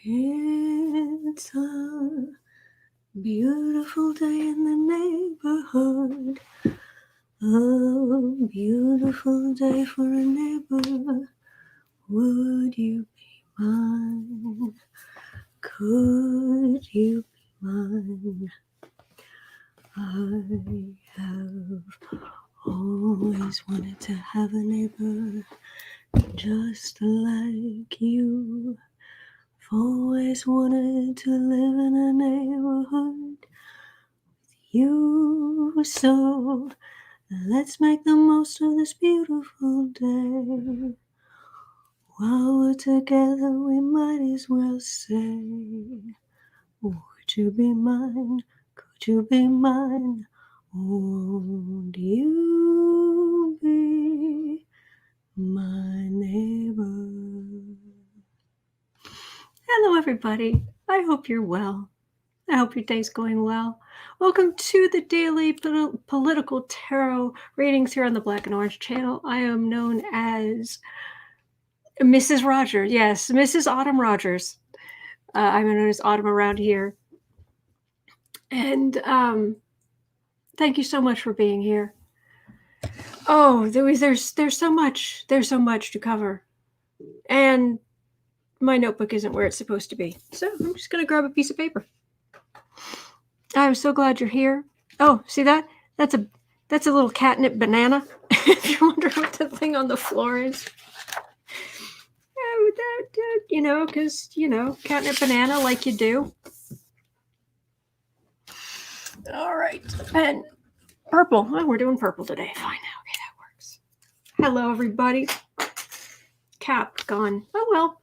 It's a beautiful day in the neighborhood. A beautiful day for a neighbor. Would you be mine? Could you be mine? I have always wanted to have a neighbor just like you. I've always wanted to live in a neighborhood with you. So let's make the most of this beautiful day. While we're together, we might as well say, would you be mine? Could you be mine? Won't you be my neighbor? Hello, everybody. I hope you're well. I hope your day's going well. Welcome to the daily political tarot readings here on the Black and Orange channel. I am known as Mrs. Rogers. Yes, Mrs. Autumn Rogers. I'm known as Autumn around here. And thank you so much for being here. Oh, there's so much. There's so much to cover. And my notebook isn't where it's supposed to be. So I'm just going to grab a piece of paper. I'm so glad you're here. Oh, see that? That's a little catnip banana. If you're wondering what the thing on the floor is. Oh, because, catnip banana like you do. All right. And purple. Oh, we're doing purple today. Fine. Okay, that works. Hello, everybody. Cap gone. Oh, well.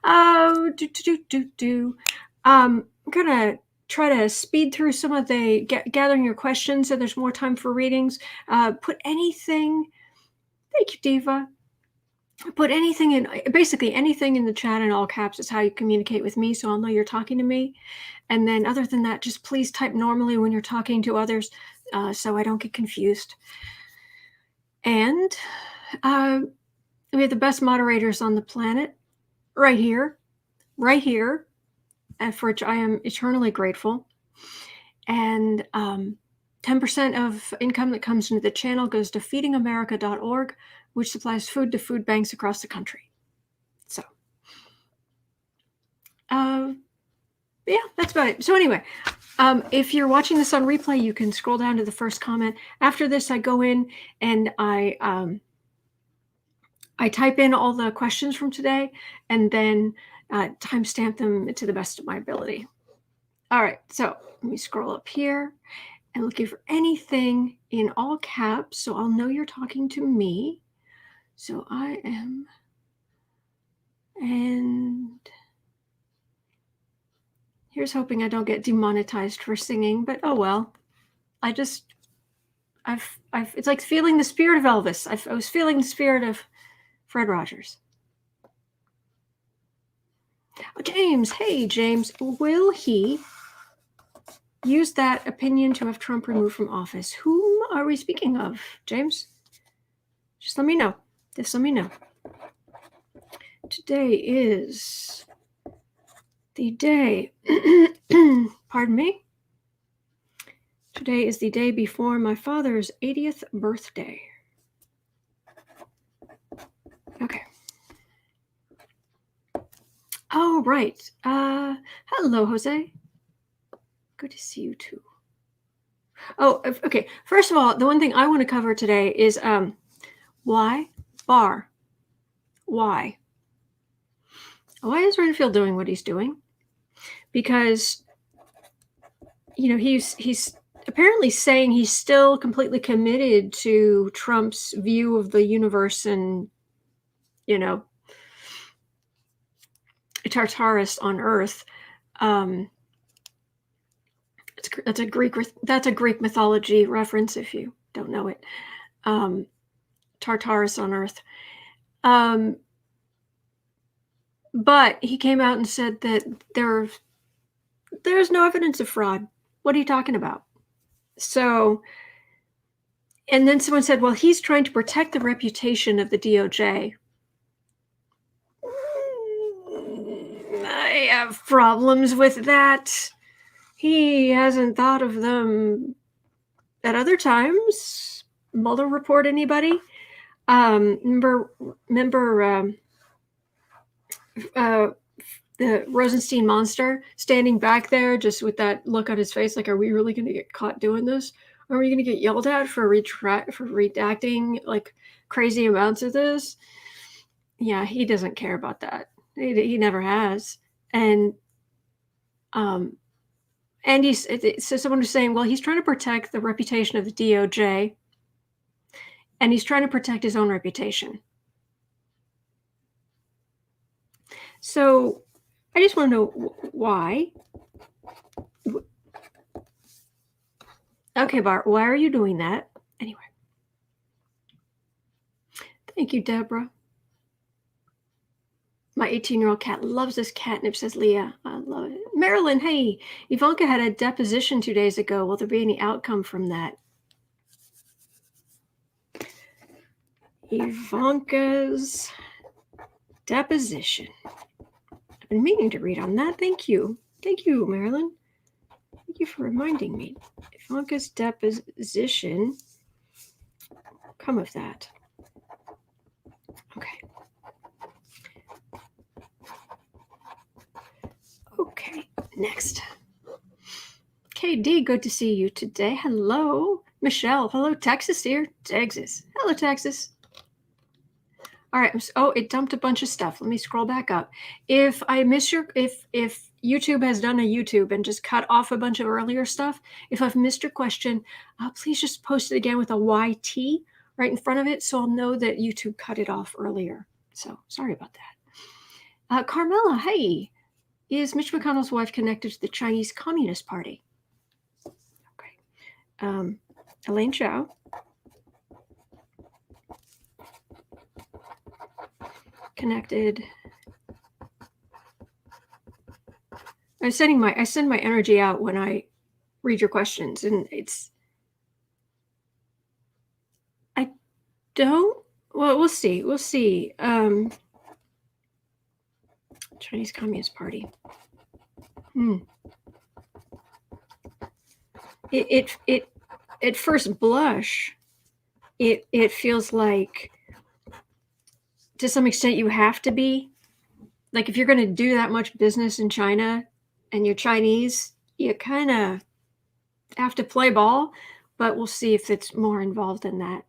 I'm going to try to speed through some of the gathering your questions so there's more time for readings. Put anything, thank you, Diva. Put anything in, basically anything in the chat in all caps is how you communicate with me, so I'll know you're talking to me. And then other than that, just please type normally when you're talking to others so I don't get confused. And we have the best moderators on the planet right here, and for which I am eternally grateful. And 10% of income that comes into the channel goes to feedingamerica.org, which supplies food to food banks across the country. So, yeah, that's about it. So anyway, if you're watching this on replay, you can scroll down to the first comment. After this, I go in and I type in all the questions from today and then timestamp them to the best of my ability. All right, so let me scroll up here and looking for anything in all caps so I'll know you're talking to me. So I am, and here's hoping I don't get demonetized for singing, but oh well. It's like feeling the spirit of Elvis. I was feeling the spirit of Fred Rogers. Oh, James, hey James, will he use that opinion to have Trump removed from office? Whom are we speaking of, James? Just let me know. Just let me know. Today is the day, pardon me. Today is the day before my father's 80th birthday. Okay. Oh, right. Hello, Jose. Good to see you too. Oh, okay. First of all, the one thing I want to cover today is why Barr? Why? Why is Renfield doing what he's doing? Because, he's apparently saying he's still completely committed to Trump's view of the universe and, Tartarus on Earth. That's a Greek mythology reference if you don't know it. Tartarus on Earth. But he came out and said that there's no evidence of fraud. What are you talking about? So, and then someone said, well, he's trying to protect the reputation of the DOJ. I have problems with that. He hasn't thought of them at other times. Mueller report anybody? Remember the Rosenstein monster standing back there just with that look on his face like, are we really going to get caught doing this? Are we going to get yelled at for redacting like crazy amounts of this? Yeah, he doesn't care about that. He never has. And so someone was saying, well, he's trying to protect the reputation of the DOJ, and he's trying to protect his own reputation. So I just want to know why. Okay, Bart, why are you doing that? Anyway. Thank you, Deborah. My 18-year-old cat loves this catnip, says Leah. I love it. Marilyn, hey, Ivanka had a deposition 2 days ago. Will there be any outcome from that? Ivanka's deposition. I've been meaning to read on that. Thank you. Thank you, Marilyn. Thank you for reminding me. Ivanka's deposition. Come of that. Okay. Okay, next. KD, good to see you today. Hello. Michelle, hello. Texas here. Texas. Hello, Texas. All right. Oh, it dumped a bunch of stuff. Let me scroll back up. If I miss if YouTube has done a YouTube and just cut off a bunch of earlier stuff, if I've missed your question, please just post it again with a YT right in front of it so I'll know that YouTube cut it off earlier. So sorry about that. Carmela, hey. Is Mitch McConnell's wife connected to the Chinese Communist Party? Okay. Elaine Chao. Connected. I send my energy out when I read your questions, and I don't. Well, we'll see. We'll see. Chinese Communist Party. It at first blush, it feels like to some extent you have to be. Like if you're going to do that much business in China and you're Chinese, you kind of have to play ball, but we'll see if it's more involved than that.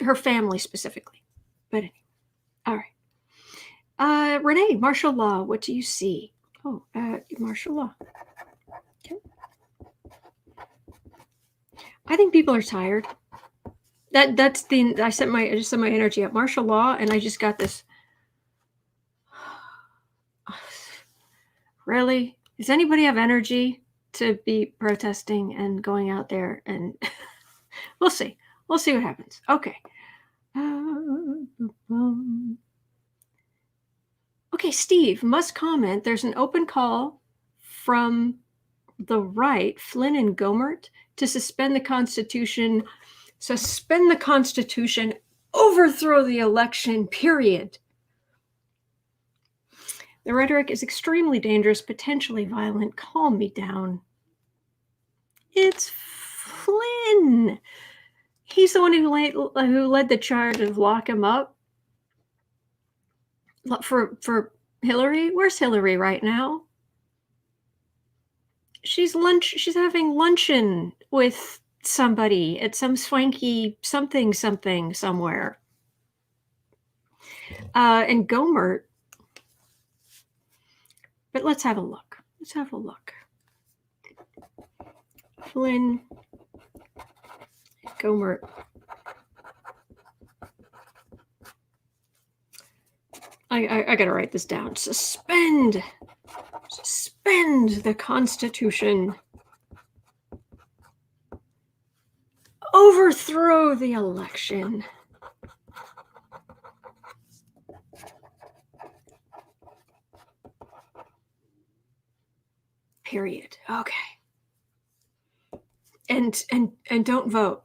Her family specifically. But anyway, all right. Renee, martial law, what do you see? Oh, martial law. Okay. I think people are tired. I just sent my energy at martial law, and I just got this. Really? Does anybody have energy to be protesting and going out there? And we'll see. We'll see what happens. Okay. Okay, Steve must comment. There's an open call from the right, Flynn and Gomert, to suspend the Constitution, overthrow the election, period. The rhetoric is extremely dangerous, potentially violent. Calm me down. It's Flynn. He's the one who led the charge of lock him up for Hillary. Where's Hillary right now? She's having luncheon with somebody at some swanky something somewhere. And Gomert. But let's have a look. Flynn, Gomert. I gotta write this down. Suspend the Constitution. Overthrow the election. Period. Okay. And don't vote.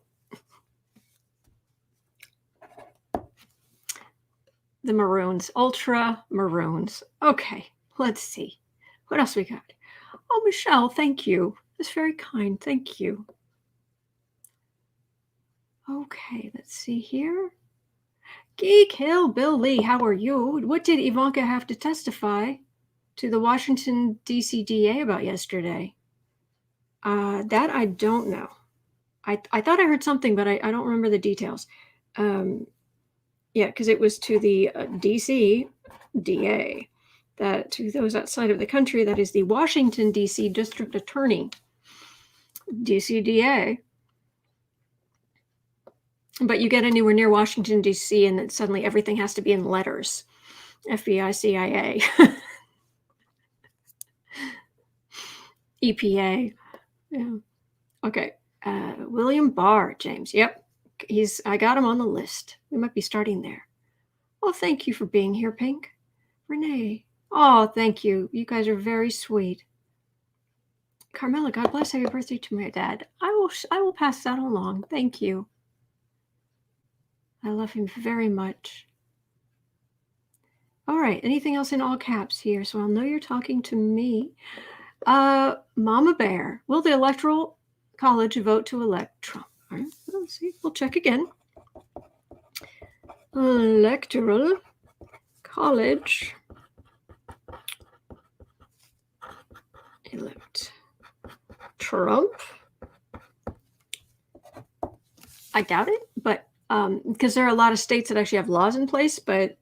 The Maroons, ultra Maroons. Okay. Let's see. What else we got? Oh, Michelle, thank you. That's very kind. Thank you. Okay, let's see here. Geek Hill Bill Lee, how are you? What did Ivanka have to testify to the Washington, D.C. DA about yesterday? That I don't know. I thought I heard something, but I don't remember the details. Yeah, because it was to the D.C. DA, that to those outside of the country, that is the Washington, D.C. District Attorney, DCDA. But you get anywhere near Washington, D.C., and then suddenly everything has to be in letters. FBI, CIA, EPA. Yeah. Okay. William Barr, James. Yep. I got him on the list. We might be starting there. Oh, thank you for being here, Pink. Renee. Oh, thank you. You guys are very sweet. Carmela, God bless. Happy birthday to my dad. I will pass that along. Thank you. I love him very much. All right. Anything else in all caps here? So I'll know you're talking to me. Mama Bear. Will the Electoral College vote to elect Trump? All right. Let's see. We'll check again. Electoral College. Elect Trump. I doubt it, but because there are a lot of states that actually have laws in place, but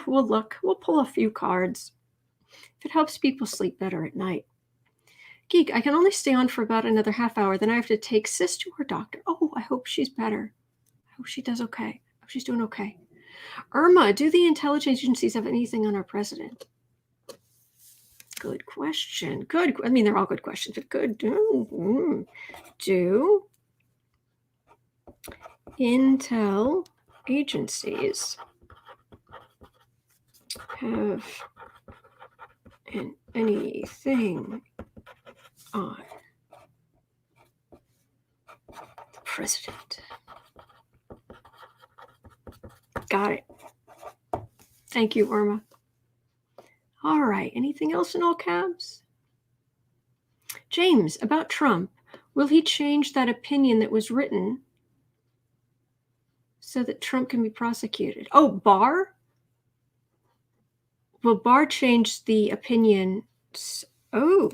we'll look. We'll pull a few cards. If it helps people sleep better at night. Geek, I can only stay on for about another half hour. Then I have to take Sis to her doctor. Oh, I hope she's better. I hope she does okay. I hope she's doing okay. Irma, do the intelligence agencies have anything on our president? Good question. Good. I mean, they're all good questions, but good. Do intel agencies have anything on the president? Got it. Thank you, Irma. All right. Anything else in all caps? James, about Trump. Will he change that opinion that was written so that Trump can be prosecuted? Oh, Barr? Will Barr change the opinion? Oh.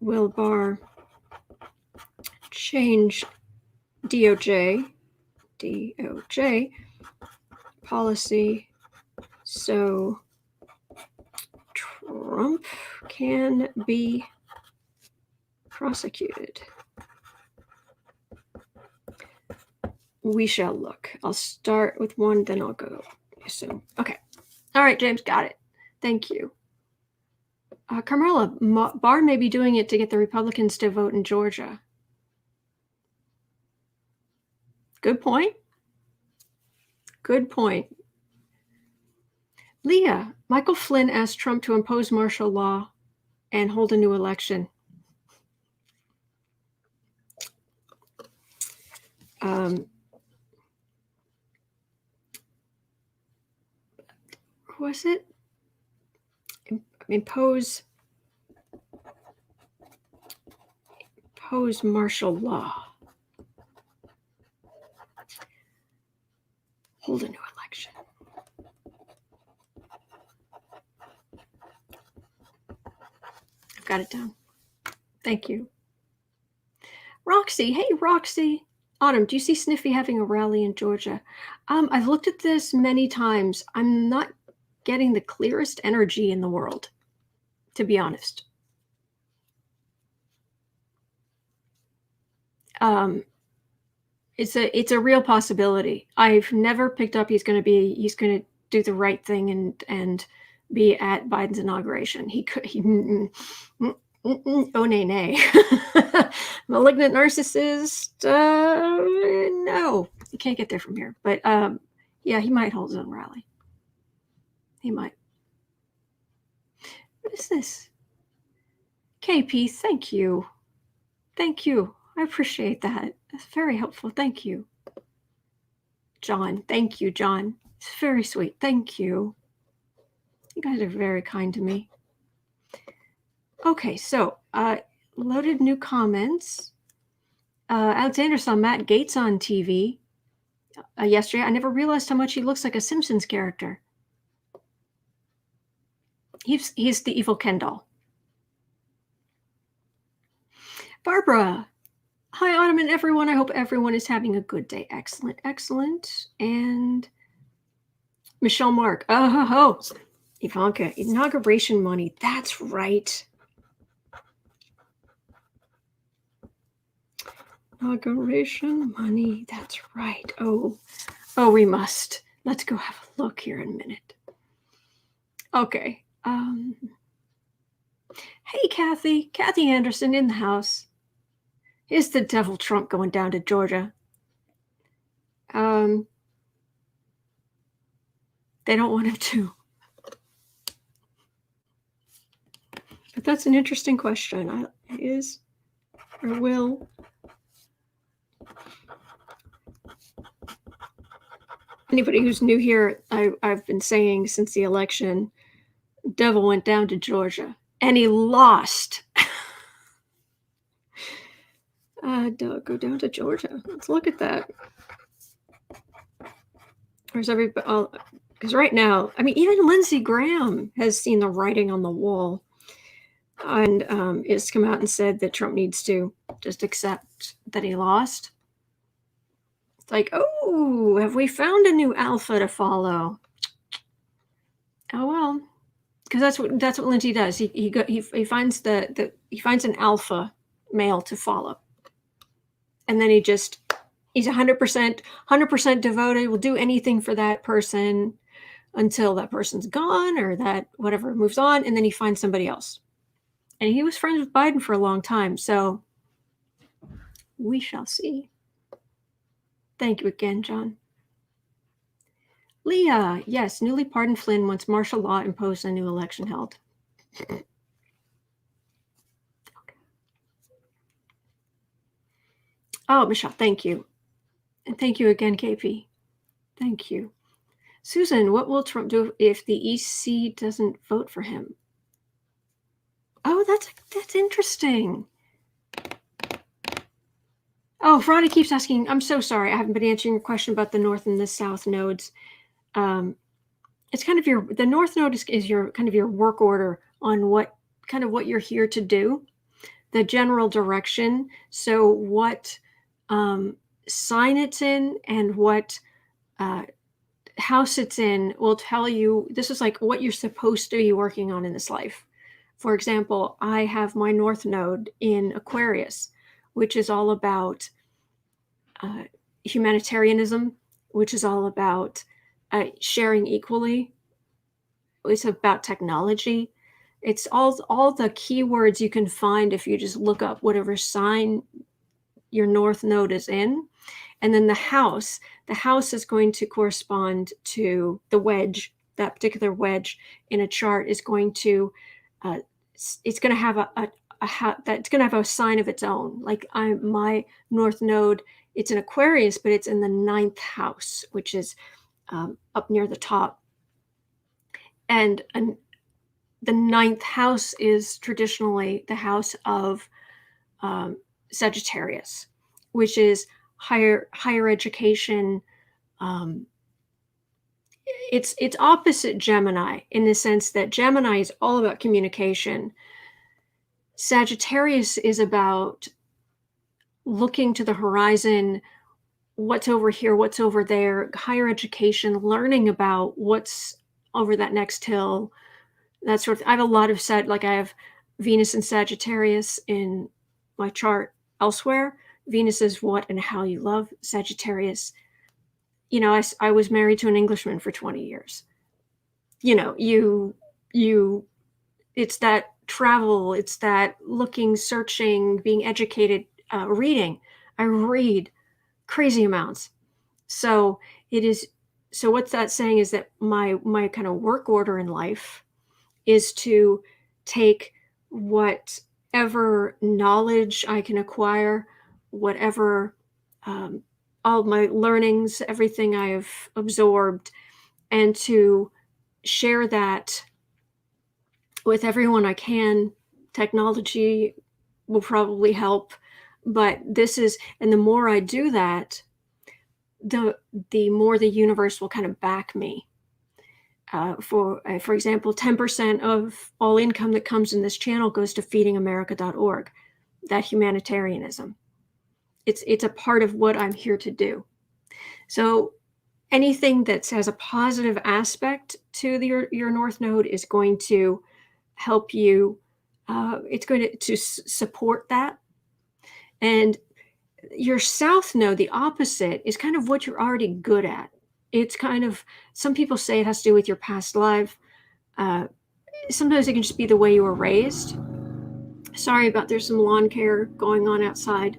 Will Barr change DOJ policy so Trump can be prosecuted? We shall look. I'll start with one, then I'll go. So, okay. All right, James, got it. Thank you. Carmela, Barr may be doing it to get the Republicans to vote in Georgia. Good point. Good point. Leah, Michael Flynn asked Trump to impose martial law and hold a new election. Was it? Impose martial law. Hold a new election. I've got it down. Thank you. Roxy. Hey, Roxy. Autumn, do you see Sniffy having a rally in Georgia? I've looked at this many times. I'm not getting the clearest energy in the world, to be honest. It's a real possibility. I've never picked up he's going to do the right thing and be at Biden's inauguration. Oh, nay. Malignant narcissist. No, you can't get there from here. But yeah, he might hold his own rally. He might. What is this? KP, thank you. Thank you. I appreciate that. That's very helpful. Thank you. John. Thank you, John. It's very sweet. Thank you. You guys are very kind to me. Okay, so loaded new comments. Alexander saw Matt Gaetz on TV yesterday. I never realized how much he looks like a Simpsons character. He's the evil Ken doll. Barbara. Hi, Autumn and everyone. I hope everyone is having a good day. Excellent, excellent. And Michelle Mark. Oh, Ivanka, inauguration money. That's right. Inauguration money. That's right. Oh, we must. Let's go have a look here in a minute. Okay. Hey, Kathy Anderson in the house. Is the devil Trump going down to Georgia? They don't want him to. But that's an interesting question. Is or will? Anybody who's new here, I've been saying since the election, devil went down to Georgia and he lost. Go down to Georgia. Let's look at that. Where's everybody? Because right now, I mean, even Lindsey Graham has seen the writing on the wall and has come out and said that Trump needs to just accept that he lost. It's like, oh, have we found a new alpha to follow? Oh well, because that's what Lindsey does. He finds he finds an alpha male to follow, and then he's 100% devoted. Will do anything for that person until that person's gone or that whatever moves on, and then he finds somebody else. And he was friends with Biden for a long time, so we shall see. Thank you again, John. Leah, yes, newly pardoned Flynn wants martial law imposed on new election held. Okay. Oh, Michelle, thank you. And thank you again, KP. Thank you. Susan, what will Trump do if the EC doesn't vote for him? Oh, that's interesting. Oh, Ronnie keeps asking, I'm so sorry. I haven't been answering your question about the North and the South nodes. It's kind of the North node is your kind of your work order on what you're here to do, the general direction. So what sign it's in and what house it's in will tell you, this is like what you're supposed to be working on in this life. For example, I have my North node in Aquarius, which is all about humanitarianism, which is all about sharing equally. It's about technology. It's all the keywords you can find if you just look up whatever sign your North node is in. And then the house is going to correspond to the wedge. That particular wedge in a chart is going to it's going to have that's going to have a sign of its own. Like my North node, it's in Aquarius, but it's in the 9th house, which is up near the top. And the 9th house is traditionally the house of Sagittarius, which is higher education. It's opposite Gemini in the sense that Gemini is all about communication. Sagittarius is about looking to the horizon, what's over here, what's over there, higher education, learning about what's over that next hill, that sort of. I have a lot of I have Venus and Sagittarius in my chart elsewhere. Venus is what and how you love. Sagittarius, I was married to an Englishman for 20 years. It's that travel, it's that looking, searching, being educated, reading. I read crazy amounts. So what's that saying is that my kind of work order in life is to take whatever knowledge I can acquire, whatever all my learnings, everything I have absorbed, and to share that with everyone I can. Technology will probably help, but and the more I do that, the more the universe will kind of back me. For example, 10% of all income that comes in this channel goes to feedingamerica.org, that humanitarianism. It's a part of what I'm here to do. So anything that has a positive aspect to your North Node is going to help you. It's going to support that. And your South Node, the opposite, is kind of what you're already good at. It's kind of, some people say it has to do with your past life. Sometimes it can just be the way you were raised. Sorry about, there's some lawn care going on outside.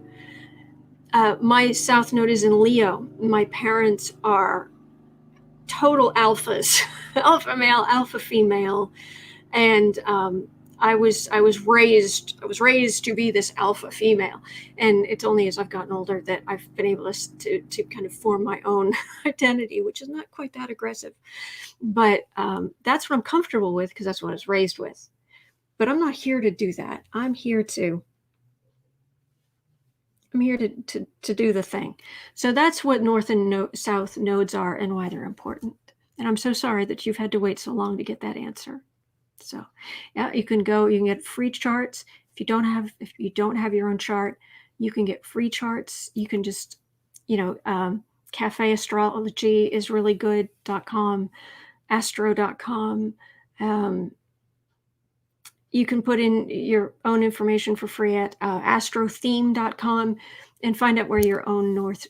My South Node is in Leo. My parents are total alphas, alpha male, alpha female, and I was raised to be this alpha female, and it's only as I've gotten older that I've been able to kind of form my own identity, which is not quite that aggressive, but that's what I'm comfortable with because that's what I was raised with. But I'm not here to do that. I'm here to do the thing. So that's what North and South nodes are and why they're important. And I'm so sorry that you've had to wait so long to get that answer. So yeah, you can get free charts. If you don't have your own chart, you can get free charts. You can just, Cafe Astrology is really good.com, astro.com. You can put in your own information for free at astrotheme.com and find out where your own North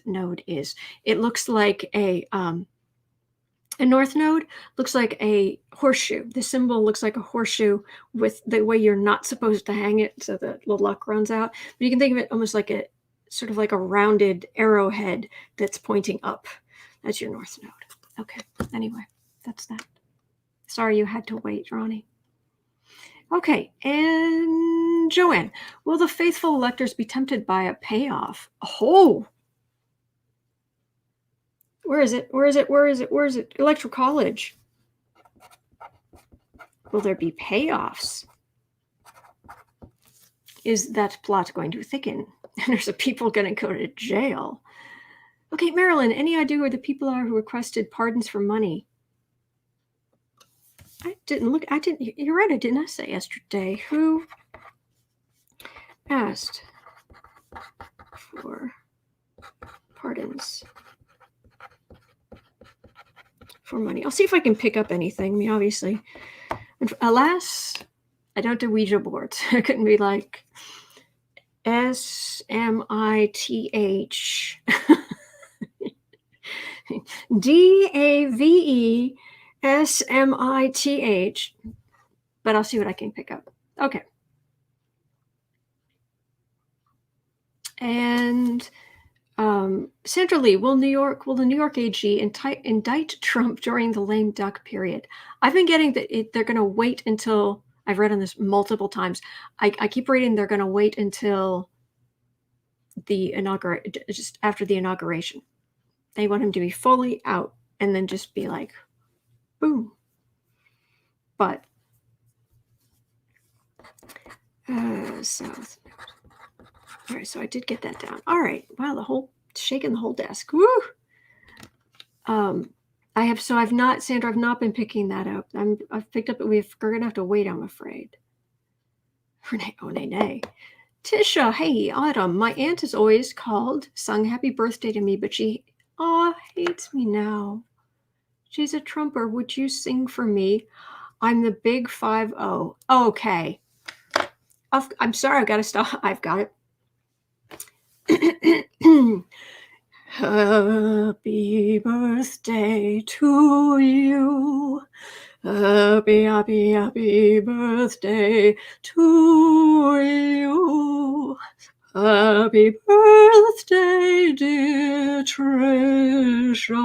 Node is. It looks like a North Node looks like a horseshoe. The symbol looks like a horseshoe with the way you're not supposed to hang it so the luck runs out. But you can think of it almost like a sort of like a rounded arrowhead that's pointing up. That's your North Node. Okay, anyway, that's that. Sorry you had to wait, Ronnie. Okay, and Joanne, will the faithful electors be tempted by a payoff? Oh, where is it? Electoral College. Will there be payoffs? Is that plot going to thicken? And there's people going to go to jail. Okay, Marilyn, any idea where the people are who requested pardons for money? You're right, I didn't say yesterday. Who asked for pardons for money? I'll see if I can pick up anything. I mean, obviously, alas, I don't do Ouija boards. It couldn't be like SMITH DAVESMITH, but I'll see what I can pick up. Okay. And Sandra Lee, will the New York AG indict Trump during the lame duck period? I've been getting that they're going to wait until, I've read on this multiple times. I keep reading they're going to wait until just after the inauguration. They want him to be fully out and then just be like, boom. But South. All right, so I did get that down. All right. Wow, shaking the whole desk. Woo! I've not been picking that up. I've picked up, we're gonna have to wait, I'm afraid. Renee, oh nay. Tisha, hey, Autumn. My aunt has always sung happy birthday to me, but she hates me now. She's a Trumper. Would you sing for me? I'm the big 5-0. Okay. I'm sorry, I've got to stop. I've got it. Happy birthday to you. Happy birthday to you. Happy birthday, dear Trisha.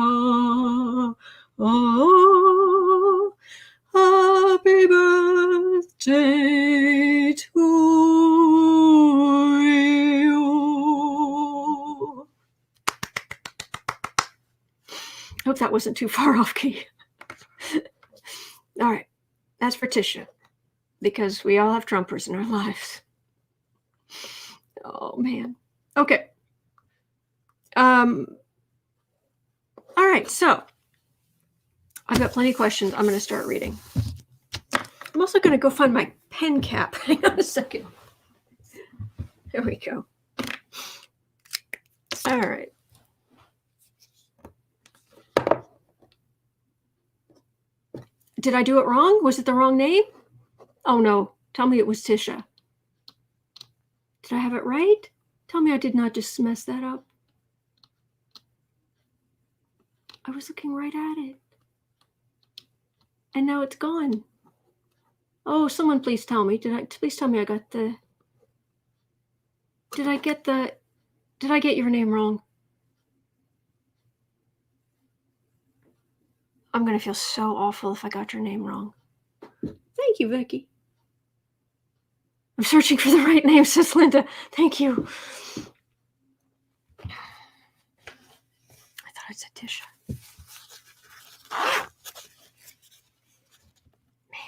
Oh, happy birthday to you. Hope that wasn't too far off key. All right. That's for Tisha, because we all have Trumpers in our lives. Oh, man. Okay. All right. So I've got plenty of questions. I'm going to start reading. I'm also going to go find my pen cap. Hang on a second. There we go. All right. Did I do it wrong? Was it the wrong name? Oh, no. Tell me it was Tisha. Did I have it right? Tell me I did not just mess that up. I was looking right at it. And now it's gone. Oh, someone please tell me. Please tell me I got the... Did I get your name wrong? I'm going to feel so awful if I got your name wrong. Thank you, Vicky. I'm searching for the right name, says Linda. Thank you. I thought I said Tisha. Man.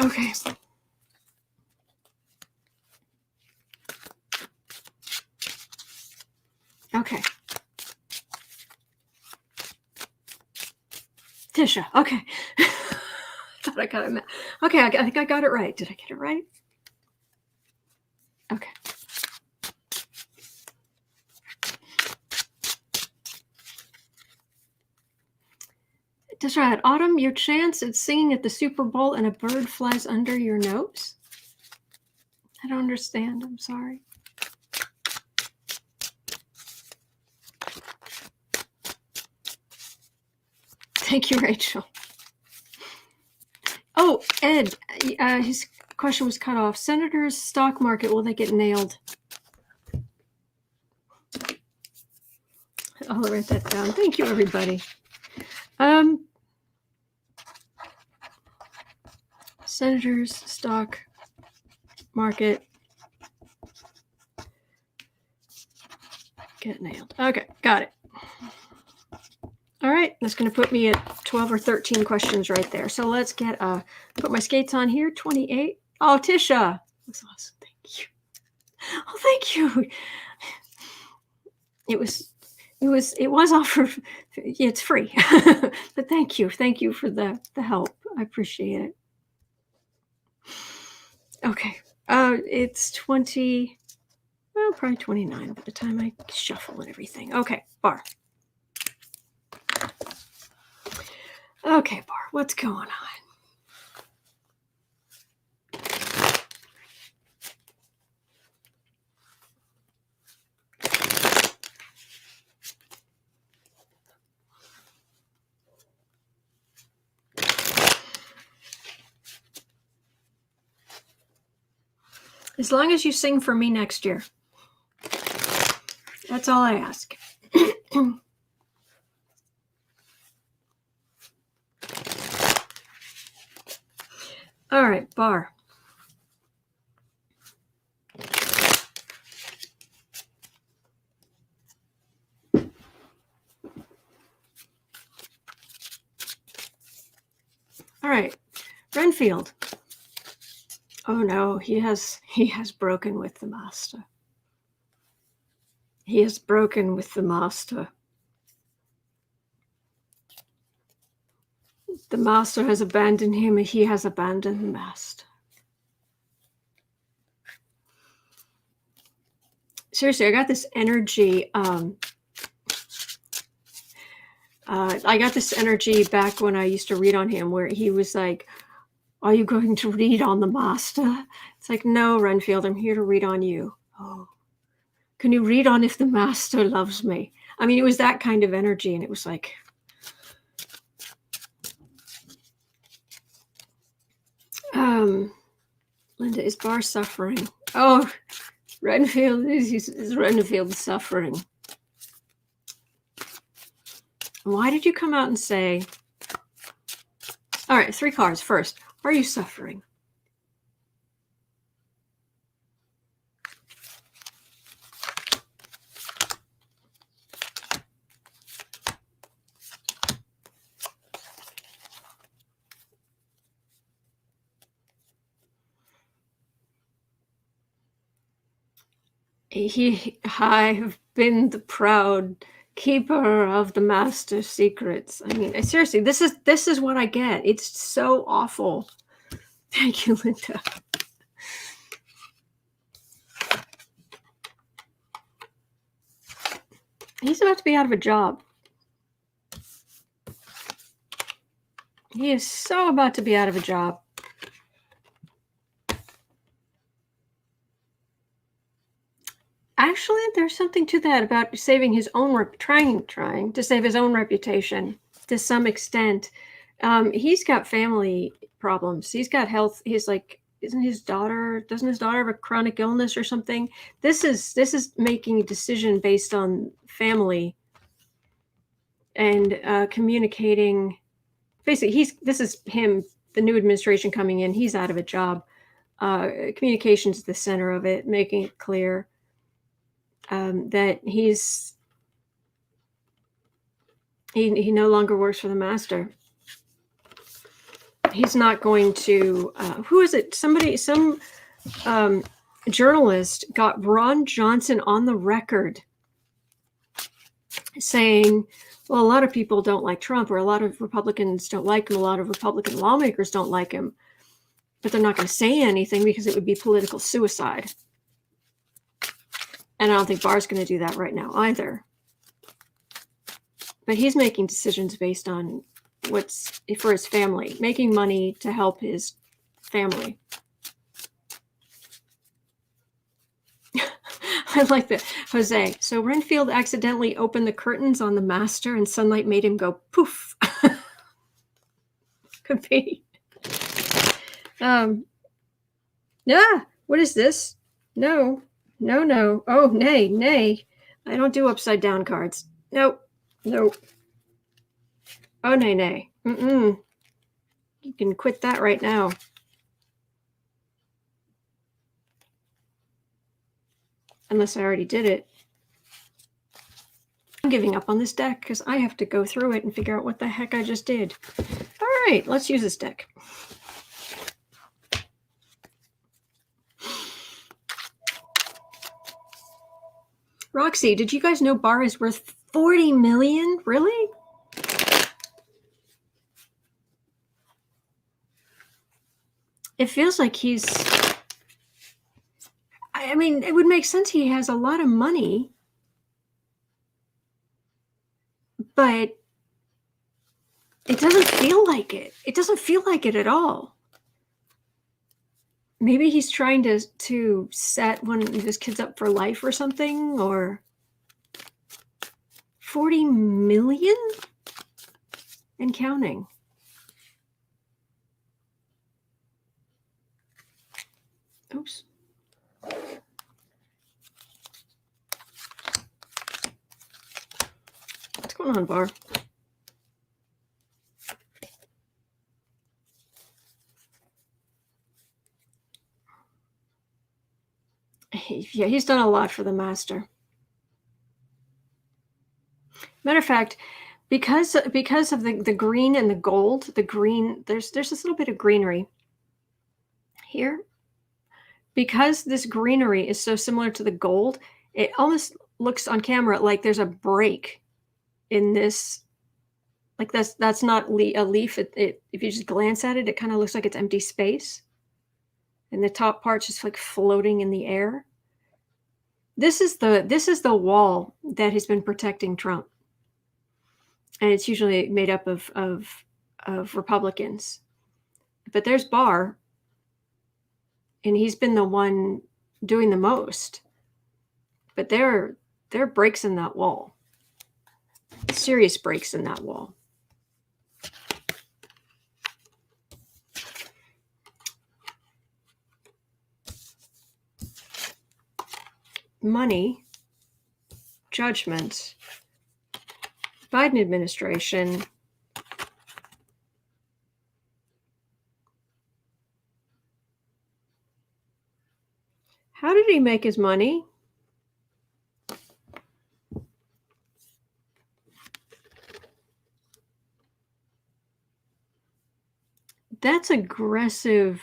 Okay. Okay. Tisha. Okay. Thought I got it. Okay, I think I got it right. Did I get it right? Okay. Tisha, at Autumn, your chance at singing at the Super Bowl and a bird flies under your nose? I don't understand. I'm sorry. Thank you, Rachel. Oh, Ed, his question was cut off. Senators' stock market, will they get nailed? I'll write that down. Thank you, everybody. Senators' stock market get nailed. Okay, got it. All right, that's going to put me at 12 or 13 questions right there. So let's get put my skates on here. 28. Oh, Tisha, that's awesome. Thank you. Oh, thank you. It was offered. It's free, but thank you for the help. I appreciate it. Okay, it's 20. Well, probably 29 by the time I shuffle and everything. Okay, Barr. Okay, Barr, what's going on? As long as you sing for me next year. That's all I ask. All right, Barr. All right, Renfield. Oh no, he has broken with the master. He has broken with the master. The master has abandoned him, and he has abandoned the master. Seriously, I got this energy. I got this energy back when I used to read on him, where he was like, "Are you going to read on the master?" It's like, no, Renfield, I'm here to read on you. Oh, can you read on if the master loves me? I mean, it was that kind of energy, and it was like, Linda, is Barr suffering? Oh, Renfield, is Renfield suffering? Why did you come out and say, all right, 3 cards first. Are you suffering? I've been the proud keeper of the master's secrets. I mean, seriously, this is what I get. It's so awful. Thank you, Linda. He's about to be out of a job. He is so about to be out of a job. Actually, there's something to that about saving his own trying to save his own reputation to some extent. He's got family problems. He's got health. He's like, doesn't his daughter have a chronic illness or something? This is making a decision based on family and communicating. Basically, this is him, the new administration coming in. He's out of a job. Communication's the center of it, making it clear that he no longer works for the master. He's not going to. Who is it? Some journalist got Ron Johnson on the record saying, well, a lot of people don't like Trump, or a lot of Republicans don't like him. A lot of Republican lawmakers don't like him, but they're not going to say anything because it would be political suicide. And I don't think Barr's going to do that right now either. But he's making decisions based on what's for his family, making money to help his family. I like that. Jose, so Renfield accidentally opened the curtains on the master and sunlight made him go poof. Could be. Yeah, what is this? No. Oh, nay. I don't do upside down cards. Nope. Oh, nay. You can quit that right now. Unless I already did it. I'm giving up on this deck because I have to go through it and figure out what the heck I just did. All right, let's use this deck. Roxy, did you guys know Barr is worth $40 million? Really? It feels like he's... I mean, it would make sense. He has a lot of money, but it doesn't feel like it. It doesn't feel like it at all. Maybe he's trying to set one of his kids up for life or something, or 40 million and counting. Oops. What's going on, Barr? Yeah, he's done a lot for the master. Matter of fact, because of the green and the gold, the green, there's this little bit of greenery here. Because this greenery is so similar to the gold, it almost looks on camera like there's a break in this. Like that's not a leaf. If you just glance at it, it kind of looks like it's empty space. And the top part's just like floating in the air. This is the wall that has been protecting Trump. And it's usually made up of Republicans. But there's Barr, and he's been the one doing the most. But there are breaks in that wall. Serious breaks in that wall. Money, judgment, Biden administration, how did he make his money? That's aggressive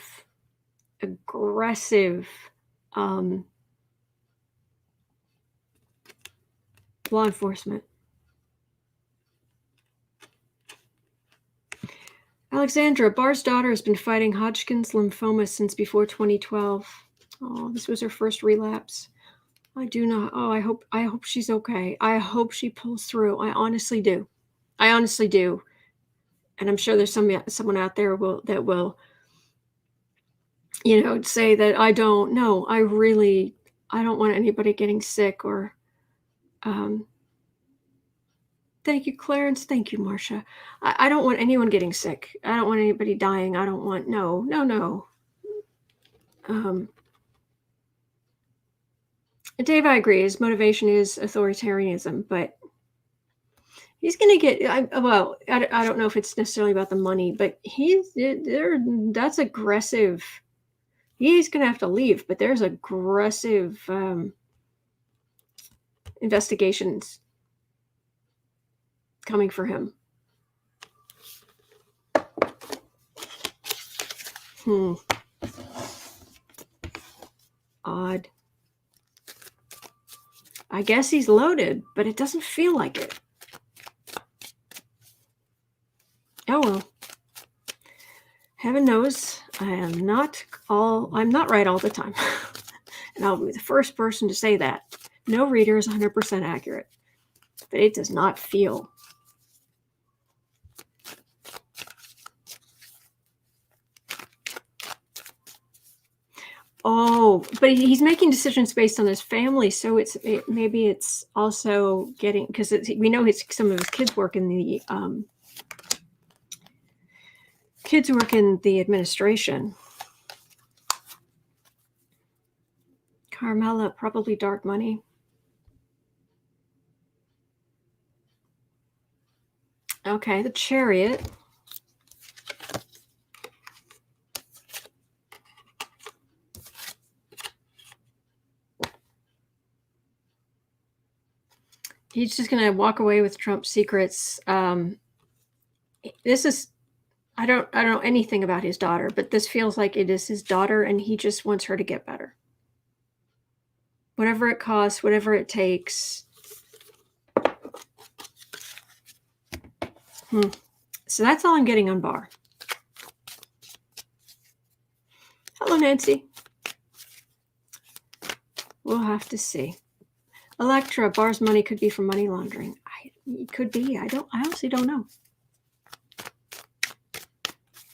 law enforcement. Alexandra, Barr's daughter, has been fighting Hodgkin's lymphoma since before 2012. Oh, this was her first relapse. I do not. Oh, I hope she's okay. I hope she pulls through. I honestly do. I honestly do. And I'm sure there's someone out there that will, say that I don't know. I don't want anybody getting sick or, thank you, Clarence. Thank you, Marcia. I don't want anyone getting sick. I don't want anybody dying. I don't want, no. Dave, I agree. His motivation is authoritarianism, but he's going to get, I don't know if it's necessarily about the money, but that's aggressive. He's going to have to leave, but there's aggressive investigations coming for him. Odd. I guess he's loaded, but it doesn't feel like it. Oh well. Heaven knows I'm not right all the time. And I'll be the first person to say that. No reader is 100% accurate. But it does not feel. Oh, but he's making decisions based on his family, so maybe it's also getting, because we know some of his kids work in the administration. Carmela, probably dark money. Okay, the Chariot. He's just going to walk away with Trump's secrets. This is, I don't know anything about his daughter, but this feels like it is his daughter, and he just wants her to get better. Whatever it costs, whatever it takes. So that's all I'm getting on Barr. Hello, Nancy. We'll have to see. Electra, Barr's money could be from money laundering. It could be. I honestly don't know.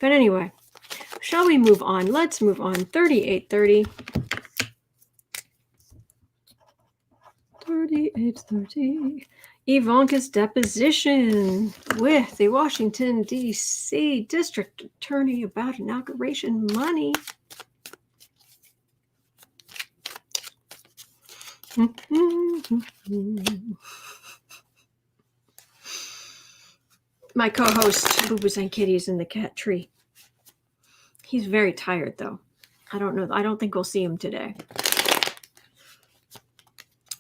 But anyway, shall we move on? Let's move on. 3830. 3830. Ivanka's deposition with the Washington, D.C. District Attorney about inauguration money. My co-host, Boo Boos and Kitties in the cat tree. He's very tired, though. I don't know. I don't think we'll see him today.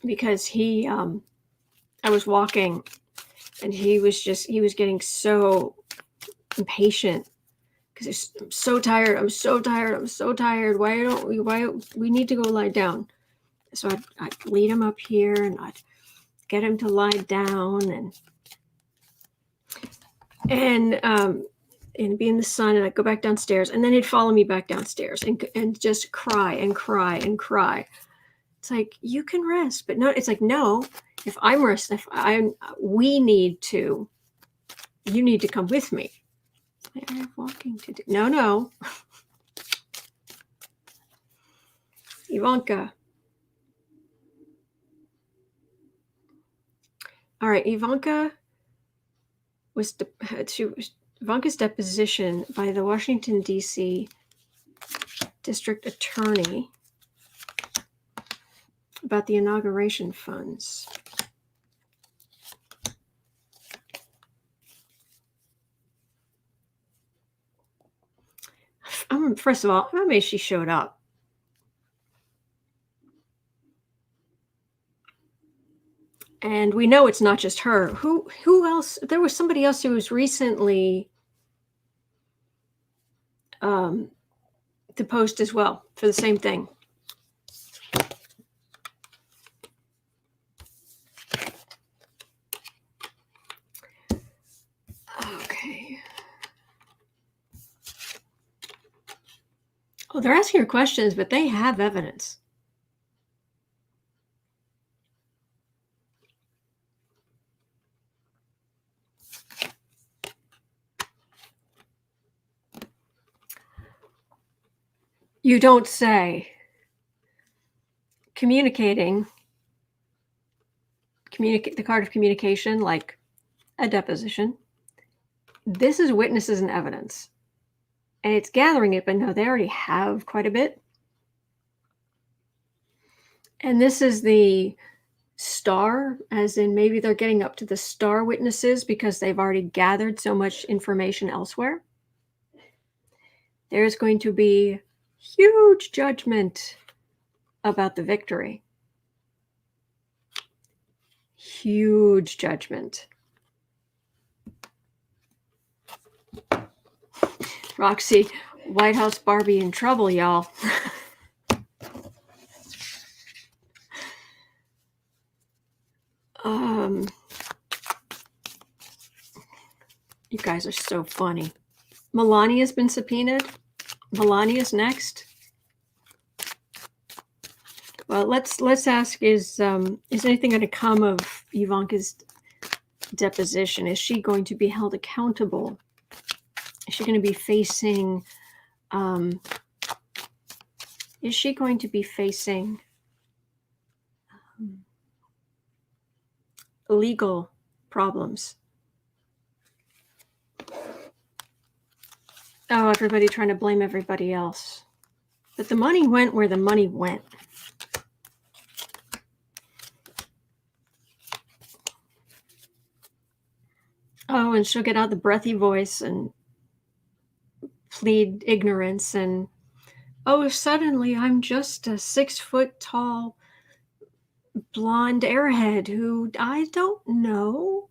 Because I was walking, and he was getting so impatient. Because I'm so tired. Why we need to go lie down. So I'd lead him up here, and I'd get him to lie down, and be in the sun, and I'd go back downstairs, and then he'd follow me back downstairs and just cry and cry and cry. It's like, you can rest, but no, it's like, no, if I'm resting, you need to come with me. I have walking to do. No. Ivanka. All right, Ivanka's deposition by the Washington, D.C. District Attorney about the inauguration funds. First of all, I'm amazed she showed up. And we know it's not just her. Who else? There was somebody else who was recently deposed as well for the same thing. Oh, they're asking her questions, but they have evidence. You don't say. Communicating, the card of communication, like a deposition. This is witnesses and evidence. And it's gathering it, but no, they already have quite a bit. And this is the star, as in maybe they're getting up to the star witnesses because they've already gathered so much information elsewhere. There's going to be huge judgment about the victory. Huge judgment. Roxy, White House Barbie in trouble, y'all. You guys are so funny. Melania's been subpoenaed. Melania's next. Well, let's ask: is anything going to come of Ivanka's deposition? Is she going to be held accountable? Is she going to be facing? Is she going to be facing legal problems? Oh, everybody trying to blame everybody else. But the money went where the money went. Oh, and she'll get out the breathy voice and plead ignorance and, oh, suddenly I'm just a 6-foot tall blonde airhead who I don't know.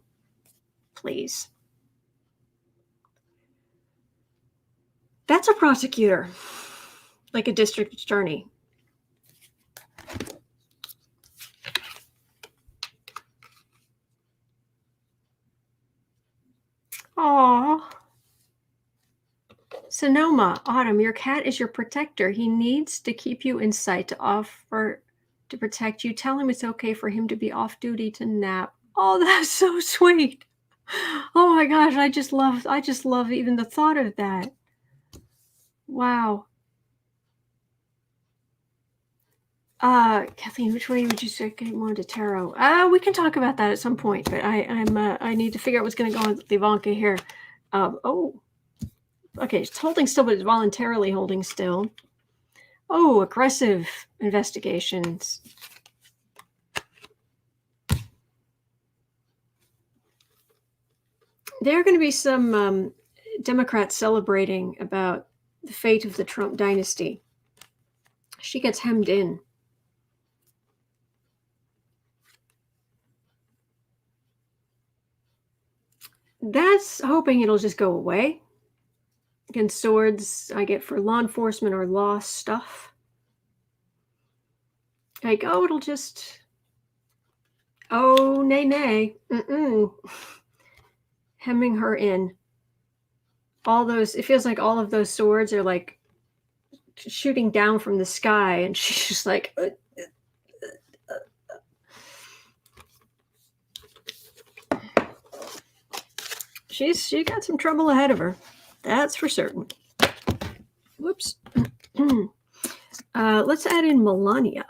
Please. That's a prosecutor, like a district attorney. Aww. Sonoma, Autumn, your cat is your protector. He needs to keep you in sight to offer to protect you. Tell him it's okay for him to be off duty to nap. Oh, that's so sweet. Oh my gosh, I just love even the thought of that. Wow. Kathleen, which way would you say getting more into tarot? We can talk about that at some point, but I need to figure out what's going to go on with Ivanka here. Okay, it's holding still, but it's voluntarily holding still. Oh, aggressive investigations. There are going to be some Democrats celebrating about the fate of the Trump dynasty. She gets hemmed in. That's hoping it'll just go away. Again, swords I get for law enforcement or law stuff. Like, oh, it'll just... Oh, nay. Hemming her in. All those... It feels like all of those swords are like shooting down from the sky, and she's just like... She got some trouble ahead of her. That's for certain. Whoops. Let's add in Melania.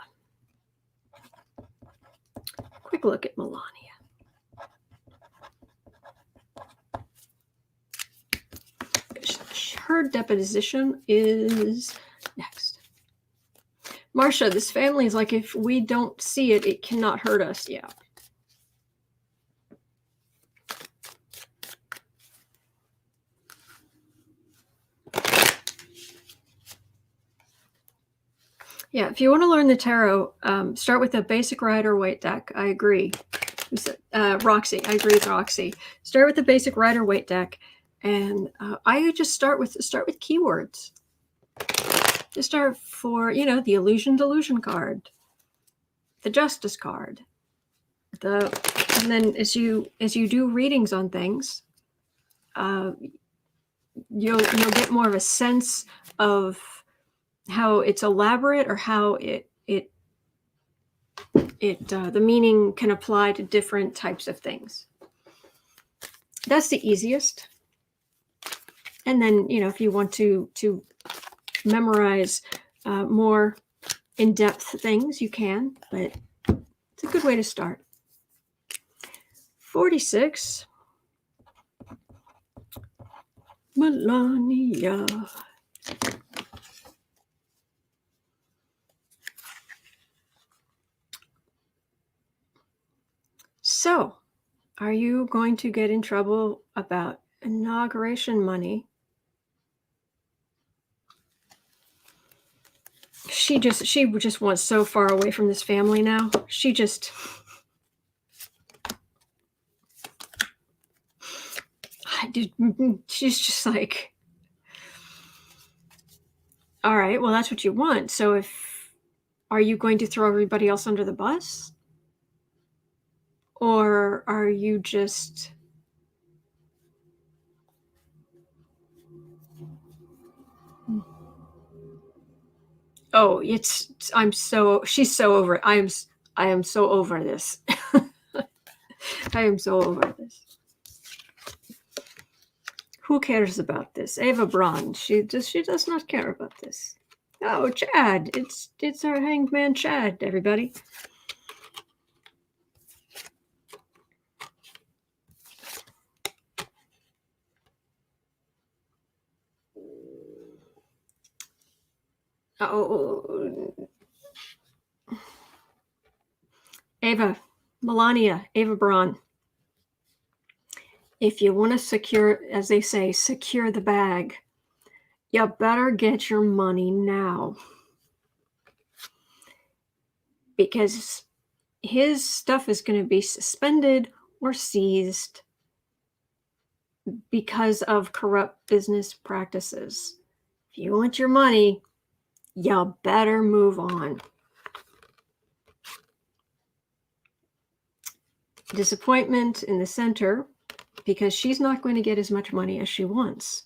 Quick look at Melania. Her deposition is next. Marcia, this family is like, if we don't see it, it cannot hurt us. Yeah. Yeah, if you want to learn the tarot, start with a basic Rider-Waite deck. I agree. Roxy, I agree with Roxy. Start with the basic Rider-Waite deck, and I would just start with keywords. Just start for the illusion delusion card, the justice card, and then as you do readings on things, you'll get more of a sense of it's elaborate, or how the meaning can apply to different types of things. That's the easiest. And then, if you want to memorize more in-depth things, you can, but it's a good way to start. 46. Melania. So, are you going to get in trouble about inauguration money? She just wants so far away from this family now. She's just like, all right, well, that's what you want. So are you going to throw everybody else under the bus? Or are you just... Oh, she's so over it. I am so over this. I am so over this. Who cares about this? Eva Braun. She does not care about this. Oh, Chad. It's our hanged man Chad, everybody. Oh, Melania, Eva Braun. If you want to secure, as they say, secure the bag, you better get your money now. Because his stuff is going to be suspended or seized because of corrupt business practices. If you want your money, you better move on. Disappointment in the center, because she's not going to get as much money as she wants.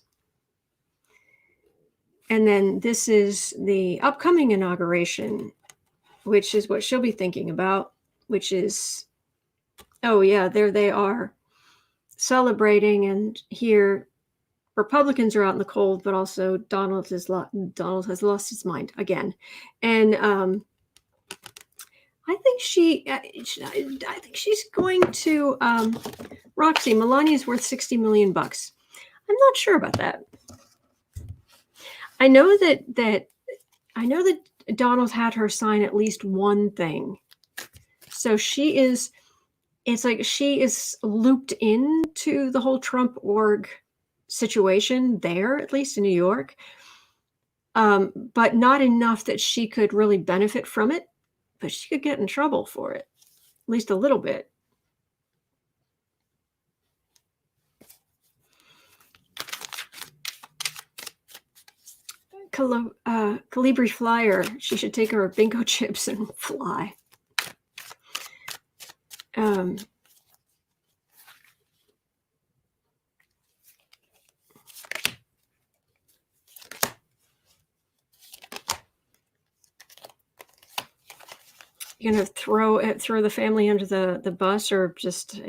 And then this is the upcoming inauguration, which is what she'll be thinking about, which is, oh yeah, there they are celebrating, and here Republicans are out in the cold, but also Donald has lost his mind again. And I think she's going to Roxy. Melania's worth $60 million. I'm not sure about that. I know that Donald had her sign at least one thing. So it's like she is looped into the whole Trump org situation there, at least in New York, but not enough that she could really benefit from it. But she could get in trouble for it, at least a little bit. Calibri Flyer. She should take her bingo chips and fly. You're gonna throw the family under the bus, or just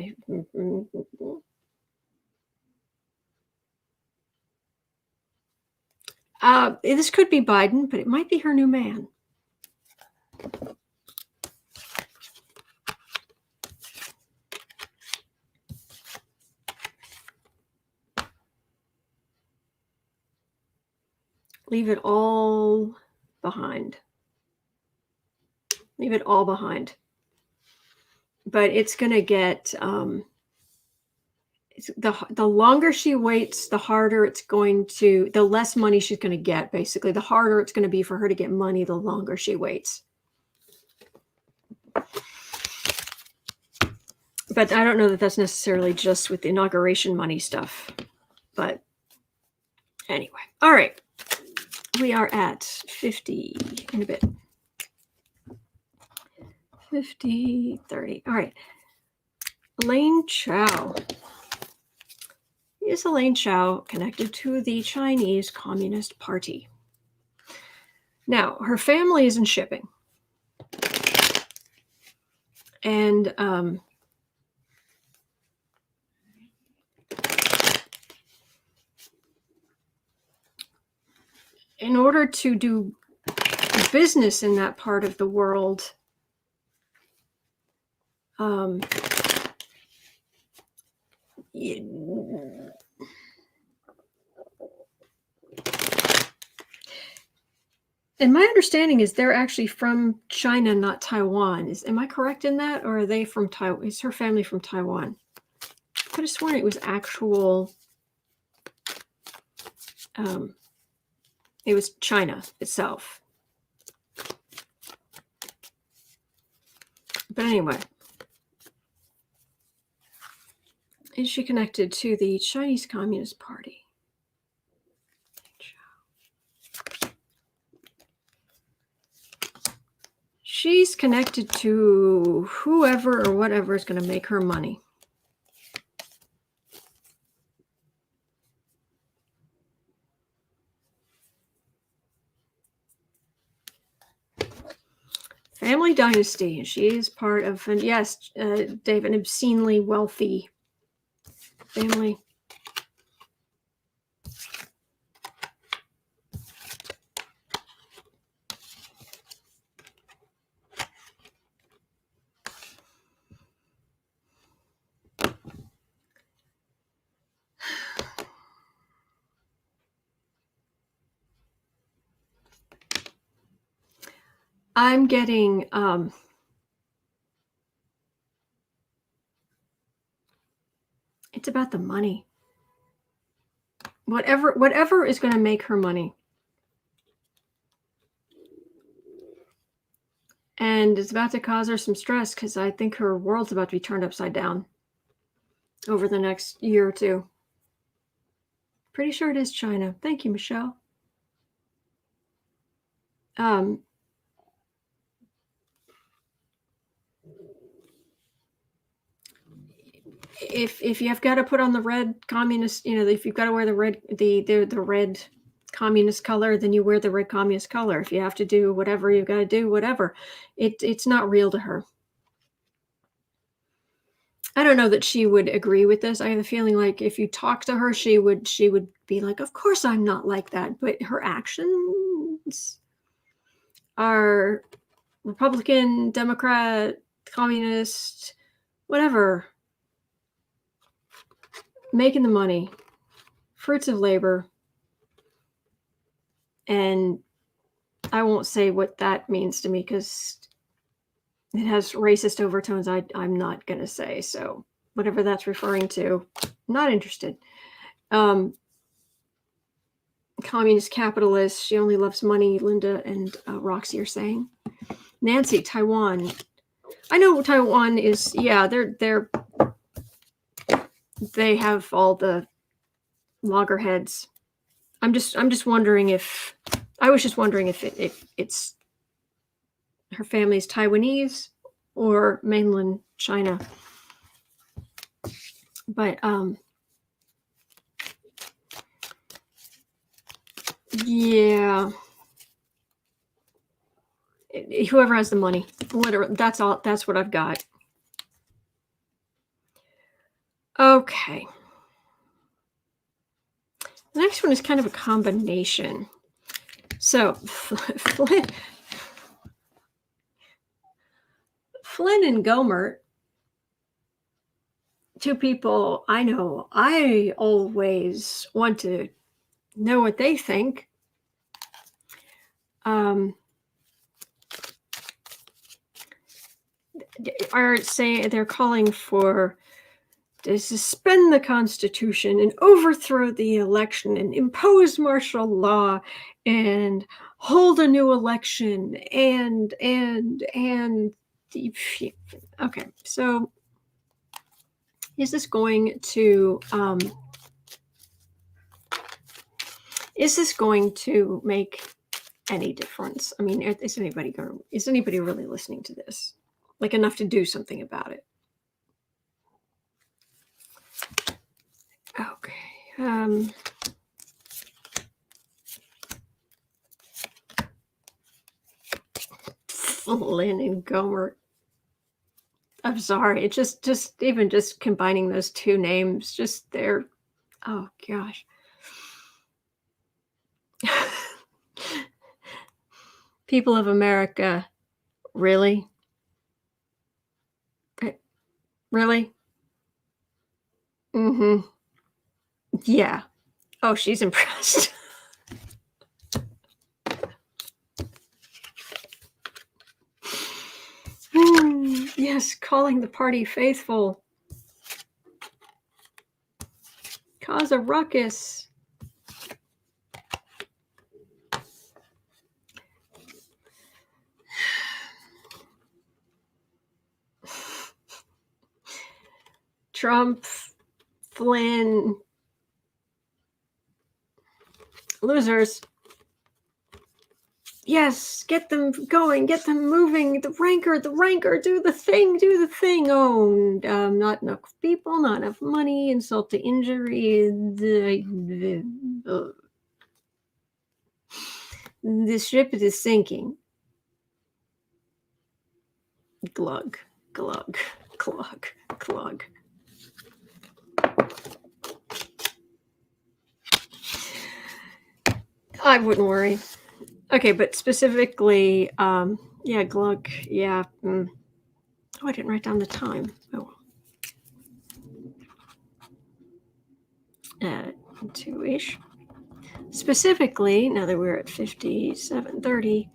this could be Biden, but it might be her new man. Leave it all behind. Leave it all behind. But it's going to get, the longer she waits, the harder it's going to, the less money she's going to get, basically. The harder it's going to be for her to get money the longer she waits. But I don't know that that's necessarily just with the inauguration money stuff. But anyway. All right. We are at 50 in a bit. 50, 30. All right. Elaine Chao. Is Elaine Chao connected to the Chinese Communist Party? Now, her family is in shipping. And in order to do business in that part of the world, and my understanding is they're actually from China, not Taiwan. Am I correct in that, or are they from Taiwan? Is her family from Taiwan? I could have sworn it was actual. It was China itself. But anyway, is she connected to the Chinese Communist Party? She's connected to whoever or whatever is going to make her money. Family dynasty. She is part of, and yes, Dave, an obscenely wealthy family. I'm getting it's about the money. Whatever is going to make her money. And it's about to cause her some stress because I think her world's about to be turned upside down over the next year or two. Pretty sure it is China. Thank you, Michelle. If you've got to put on the red communist, if you've got to wear the red communist color, then you wear the red communist color. If you have to do whatever you've got to do, whatever. It's not real to her. I don't know that she would agree with this. I have a feeling like if you talk to her, she would be like, of course I'm not like that. But her actions are Republican, Democrat, communist, whatever. Making the money, fruits of labor. And I won't say what that means to me because it has racist overtones I'm not going to say. So whatever that's referring to, not interested. Communist capitalist, she only loves money, Linda and Roxy are saying. Nancy, Taiwan. I know Taiwan is, yeah, they have all the loggerheads. I was just wondering if it's her family's Taiwanese or mainland China. But yeah, whoever has the money, literally, that's what I've got. Okay. The next one is kind of a combination. So Flynn and Gomer, two people I know. I always want to know what they think. Are saying they're calling for to suspend the Constitution and overthrow the election and impose martial law and hold a new election and okay. So is this going to make any difference? I mean, is anybody really listening to this? Like enough to do something about it? Okay. Flynn and Gomer. I'm sorry. It just even just combining those two names, just they're, oh gosh. People of America, really? Really? Mm-hmm. Yeah. Oh, she's impressed. Yes, calling the party faithful. Cause a ruckus. Trump, Flynn, losers. Yes, get them going, get them moving. The ranker, do the thing. Oh, not enough people, not enough money, insult to injury. The ship is sinking. Glug, glug, glug, glug. I wouldn't worry. Okay, but specifically, yeah, glug, yeah. Oh, I didn't write down the time. Oh, 2-ish. Specifically, now that we're at 57:30,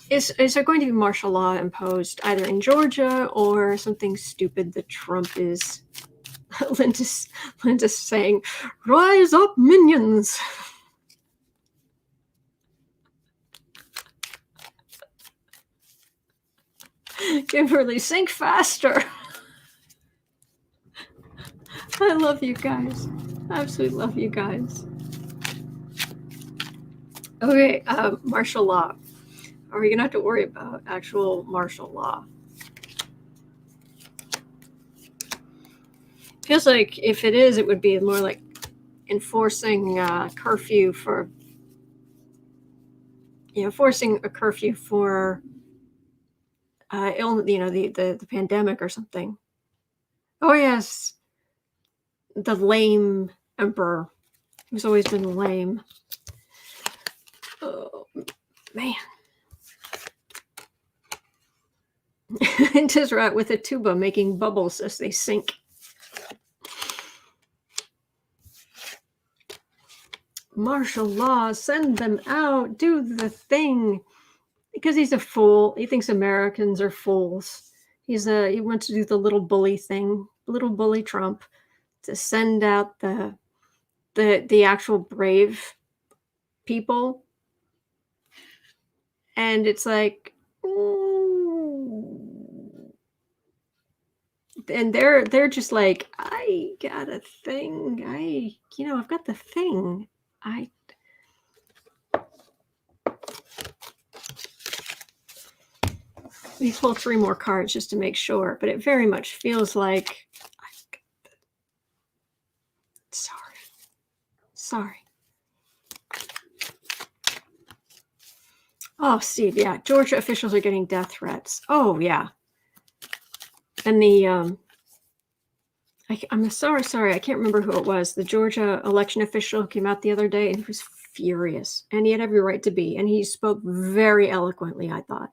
is there going to be martial law imposed either in Georgia or something stupid that Trump is? Linda's saying, "Rise up, minions!" Kimberly, sink faster. I love you guys. Absolutely love you guys. Okay, martial law. Are we gonna have to worry about actual martial law? Feels like if it is, it would be more like enforcing curfew for, forcing a curfew for the pandemic or something. Oh yes, the lame emperor, who's always been lame. Oh man. And Tizrat with a tuba making bubbles as they sink. Martial law, send them out, do the thing. Because he's a fool. He thinks Americans are fools. He wants to do the little bully thing, little bully Trump, to send out the actual brave people. And it's like, and they're just like, I got a thing. I've got the thing. We pull 3 more cards just to make sure, but it very much feels like, sorry. Oh, Steve, yeah. Georgia officials are getting death threats. Oh, yeah. And I'm sorry. I can't remember who it was. The Georgia election official came out the other day and he was furious. And he had every right to be. And he spoke very eloquently, I thought.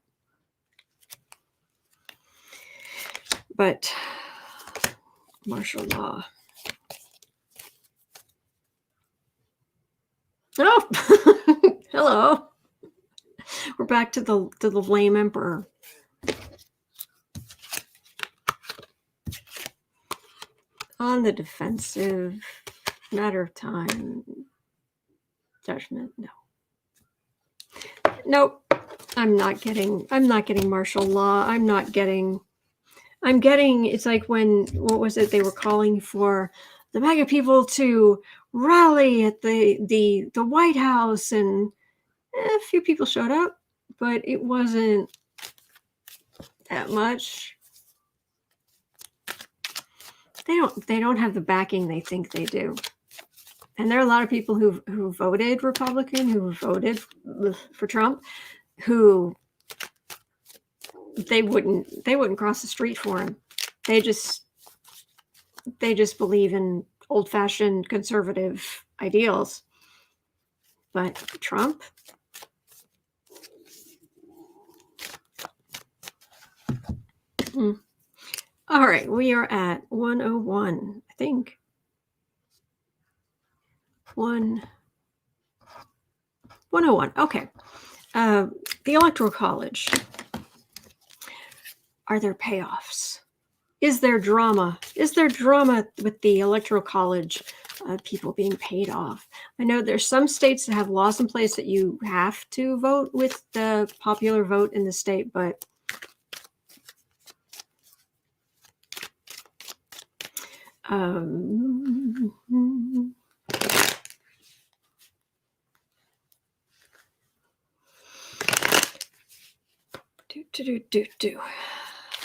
But martial law. Oh, hello. We're back to the lame emperor. On the defensive, matter of time, judgment. No. Nope. I'm not getting martial law. I'm getting, it's like what was it? They were calling for the MAGA people to rally at the White House, and a few people showed up, but it wasn't that much. They don't have the backing they think they do. And there are a lot of people who voted Republican, who voted for Trump, who they wouldn't cross the street for him. They just believe in old-fashioned conservative ideals. But Trump, All right, we are at 101, I think. 101. Okay. The Electoral College. Are there payoffs? Is there drama? Is there drama with the Electoral College people being paid off? I know there's some states that have laws in place that you have to vote with the popular vote in the state, but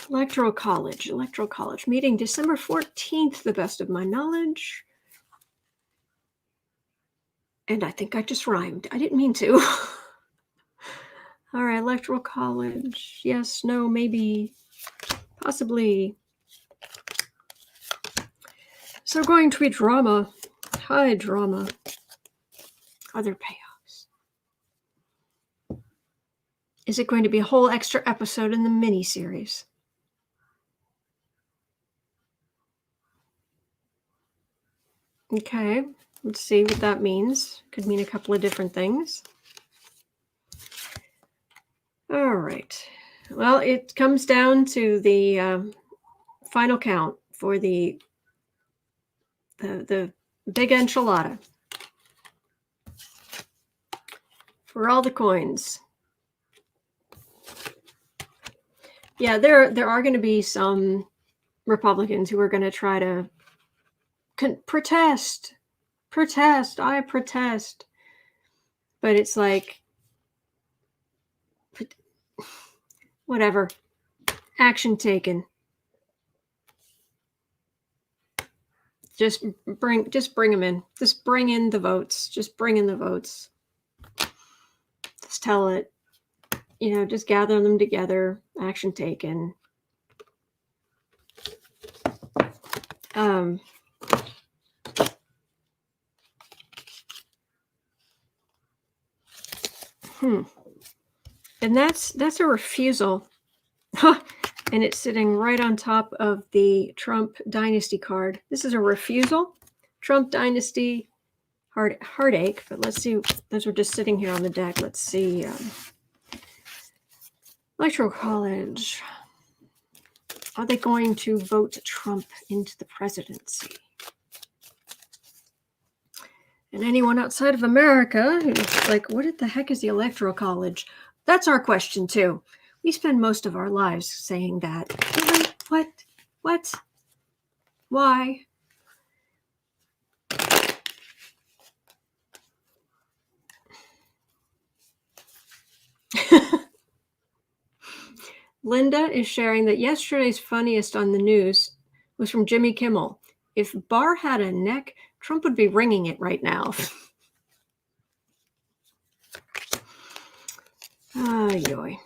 Electoral College meeting December 14th, the best of my knowledge. And I think I just rhymed. I didn't mean to. All right, Electoral College. Yes, no, maybe, possibly. So going to be drama. High drama. Other payoffs. Is it going to be a whole extra episode in the mini-series? Okay, let's see what that means. Could mean a couple of different things. All right. Well, it comes down to the final count for the big enchilada. For all the coins. Yeah, there are going to be some Republicans who are going to try to protest. I protest. But it's like, whatever. Action taken. Just bring them in. Just bring in the votes. Just bring in the votes. Just tell it. Just gather them together. Action taken. And that's a refusal. And it's sitting right on top of the Trump dynasty card. This is a refusal. Trump dynasty heartache. But let's see. Those are just sitting here on the deck. Let's see. Electoral College. Are they going to vote Trump into the presidency? And anyone outside of America who's like, what the heck is the Electoral College? That's our question, too. We spend most of our lives saying that. Really? What? Why? Linda is sharing that yesterday's funniest on the news was from Jimmy Kimmel. If Barr had a neck, Trump would be wringing it right now. Yoy.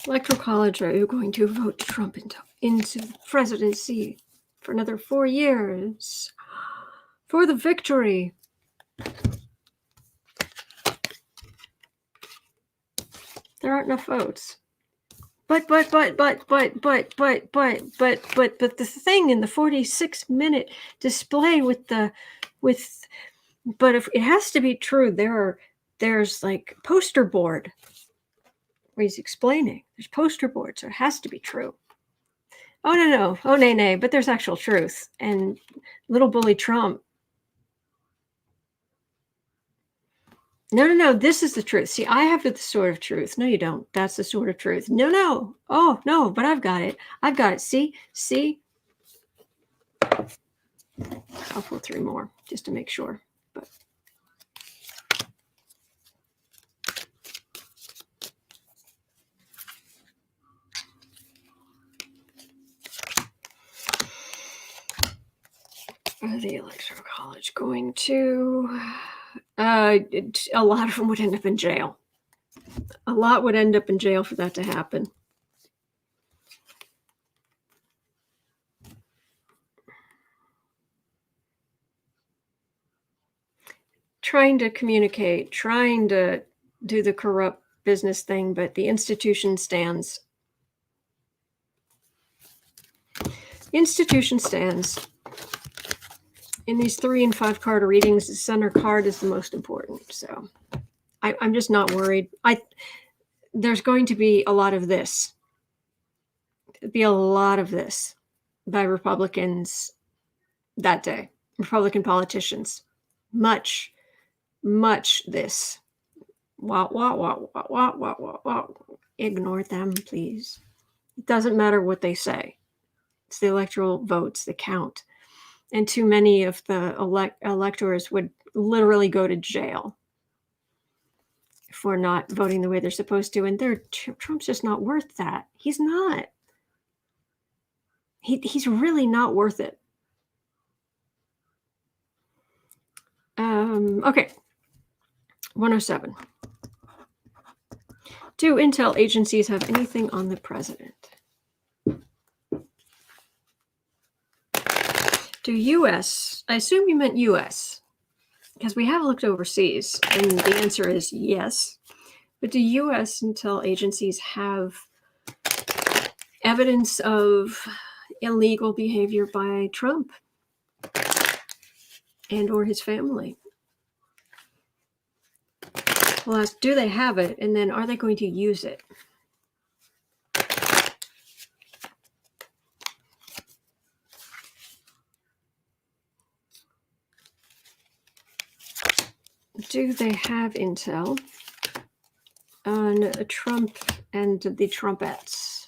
Electoral College, are you going to vote Trump into the presidency for another 4 years? For the victory. There aren't enough votes. But the thing in the 46-minute display but if it has to be true, there's like poster board where he's explaining. There's poster board, so it has to be true. Oh no. Oh nay, but there's actual truth. And little bully Trump. No, this is the truth. See, I have the sword of truth. No, you don't. That's the sword of truth. No. Oh, no, but I've got it. See? I'll pull 3 more just to make sure. But the Electoral College going to... a lot of them would end up in jail. A lot would end up in jail for that to happen. Trying to communicate, trying to do the corrupt business thing, but the institution stands. Institution stands. In these 3 and 5 card readings, the center card is the most important. So I'm just not worried. There's going to be a lot of this. There'll be a lot of this by Republicans that day. Republican politicians. Much this. Ignore them, please. It doesn't matter what they say. It's the electoral votes that count. And too many of the electors would literally go to jail for not voting the way they're supposed to. And Trump's just not worth that. He's not. He's really not worth it. Okay. 107. Do intel agencies have anything on the president? Do US, I assume you meant US, because we have looked overseas, and the answer is yes. But do US intel agencies have evidence of illegal behavior by Trump and or his family? We'll ask, do they have it? And then are they going to use it? Do they have intel on Trump and the Trumpettes?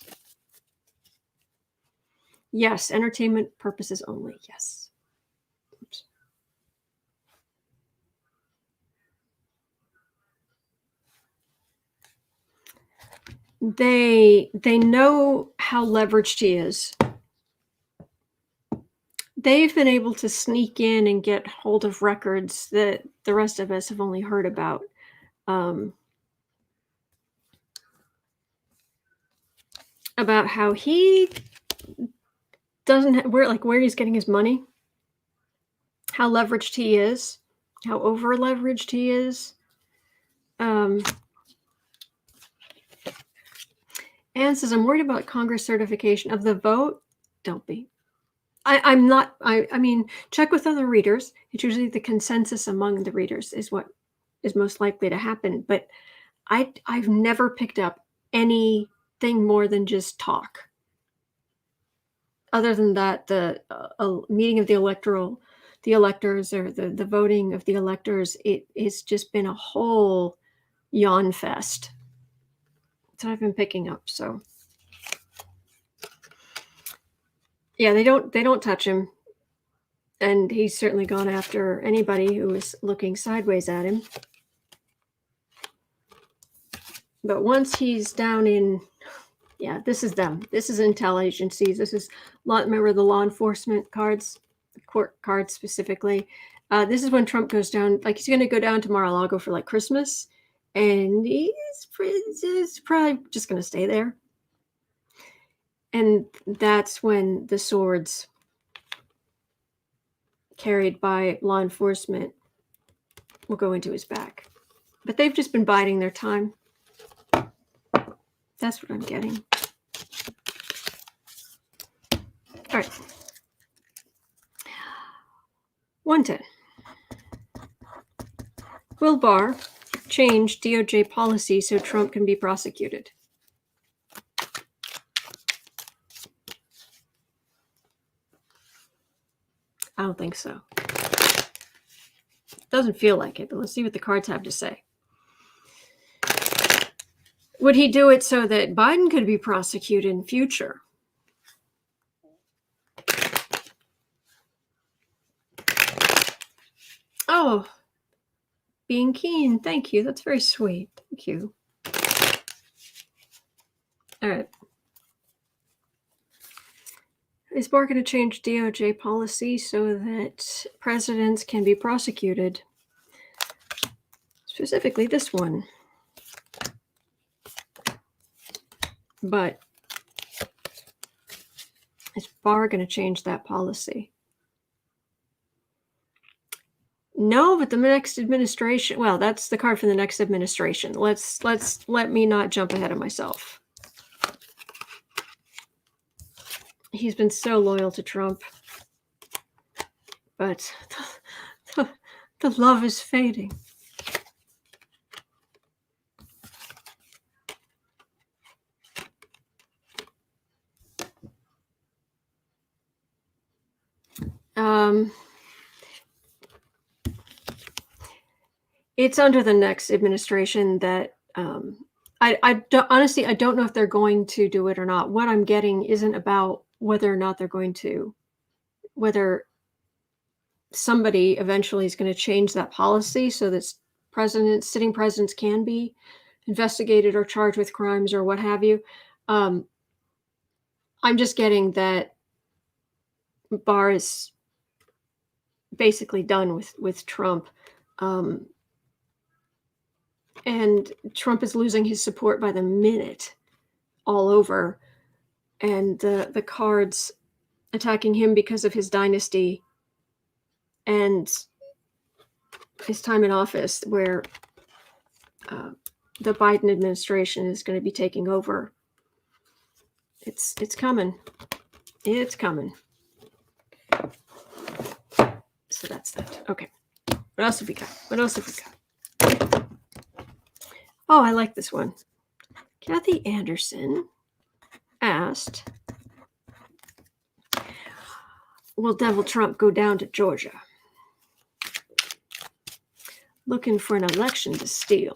Yes, entertainment purposes only, yes. Oops. They know how leveraged he is. They've been able to sneak in and get hold of records that the rest of us have only heard about. About how he doesn't where he's getting his money, how leveraged he is, how over leveraged he is. Anne says, I'm worried about Congress certification of the vote. Don't be. I'm not. I mean, check with other readers. It's usually the consensus among the readers is what is most likely to happen. But I've never picked up anything more than just talk. Other than that, the meeting of the electors, or the voting of the electors, it's just been a whole yawn fest. That's what I've been picking up. So yeah, they don't touch him, and he's certainly gone after anybody who is looking sideways at him. But once he's down in, yeah, this is them. This is intel agencies. This is, remember the law enforcement cards, court cards specifically. This is when Trump goes down. Like, he's going to go down tomorrow. I'll go for like Christmas, and he's probably just going to stay there. And that's when the swords carried by law enforcement will go into his back. But they've just been biding their time. That's what I'm getting. All right. 110. Bill Barr changed DOJ policy so Trump can be prosecuted. I don't think so. Doesn't feel like it, but let's see what the cards have to say. Would he do it so that Biden could be prosecuted in future? Oh, being keen. Thank you. That's very sweet. Thank you. All right. Is Barr going to change DOJ policy so that presidents can be prosecuted? Specifically this one. But is Barr going to change that policy? No, but the next administration, well, that's the card for the next administration. Let me not jump ahead of myself. He's been so loyal to Trump. But the love is fading. It's under the next administration that honestly, I don't know if they're going to do it or not. What I'm getting isn't about whether or not they're going to, whether somebody eventually is going to change that policy so that sitting presidents can be investigated or charged with crimes or what have you. I'm just getting that Barr is basically done with Trump. And Trump is losing his support by the minute all over. And the cards attacking him because of his dynasty and his time in office, where the Biden administration is going to be taking over. It's coming. It's coming. So that's that. Okay. What else have we got? Oh, I like this one. Kathy Anderson asked, will Devil Trump go down to Georgia? Looking for an election to steal.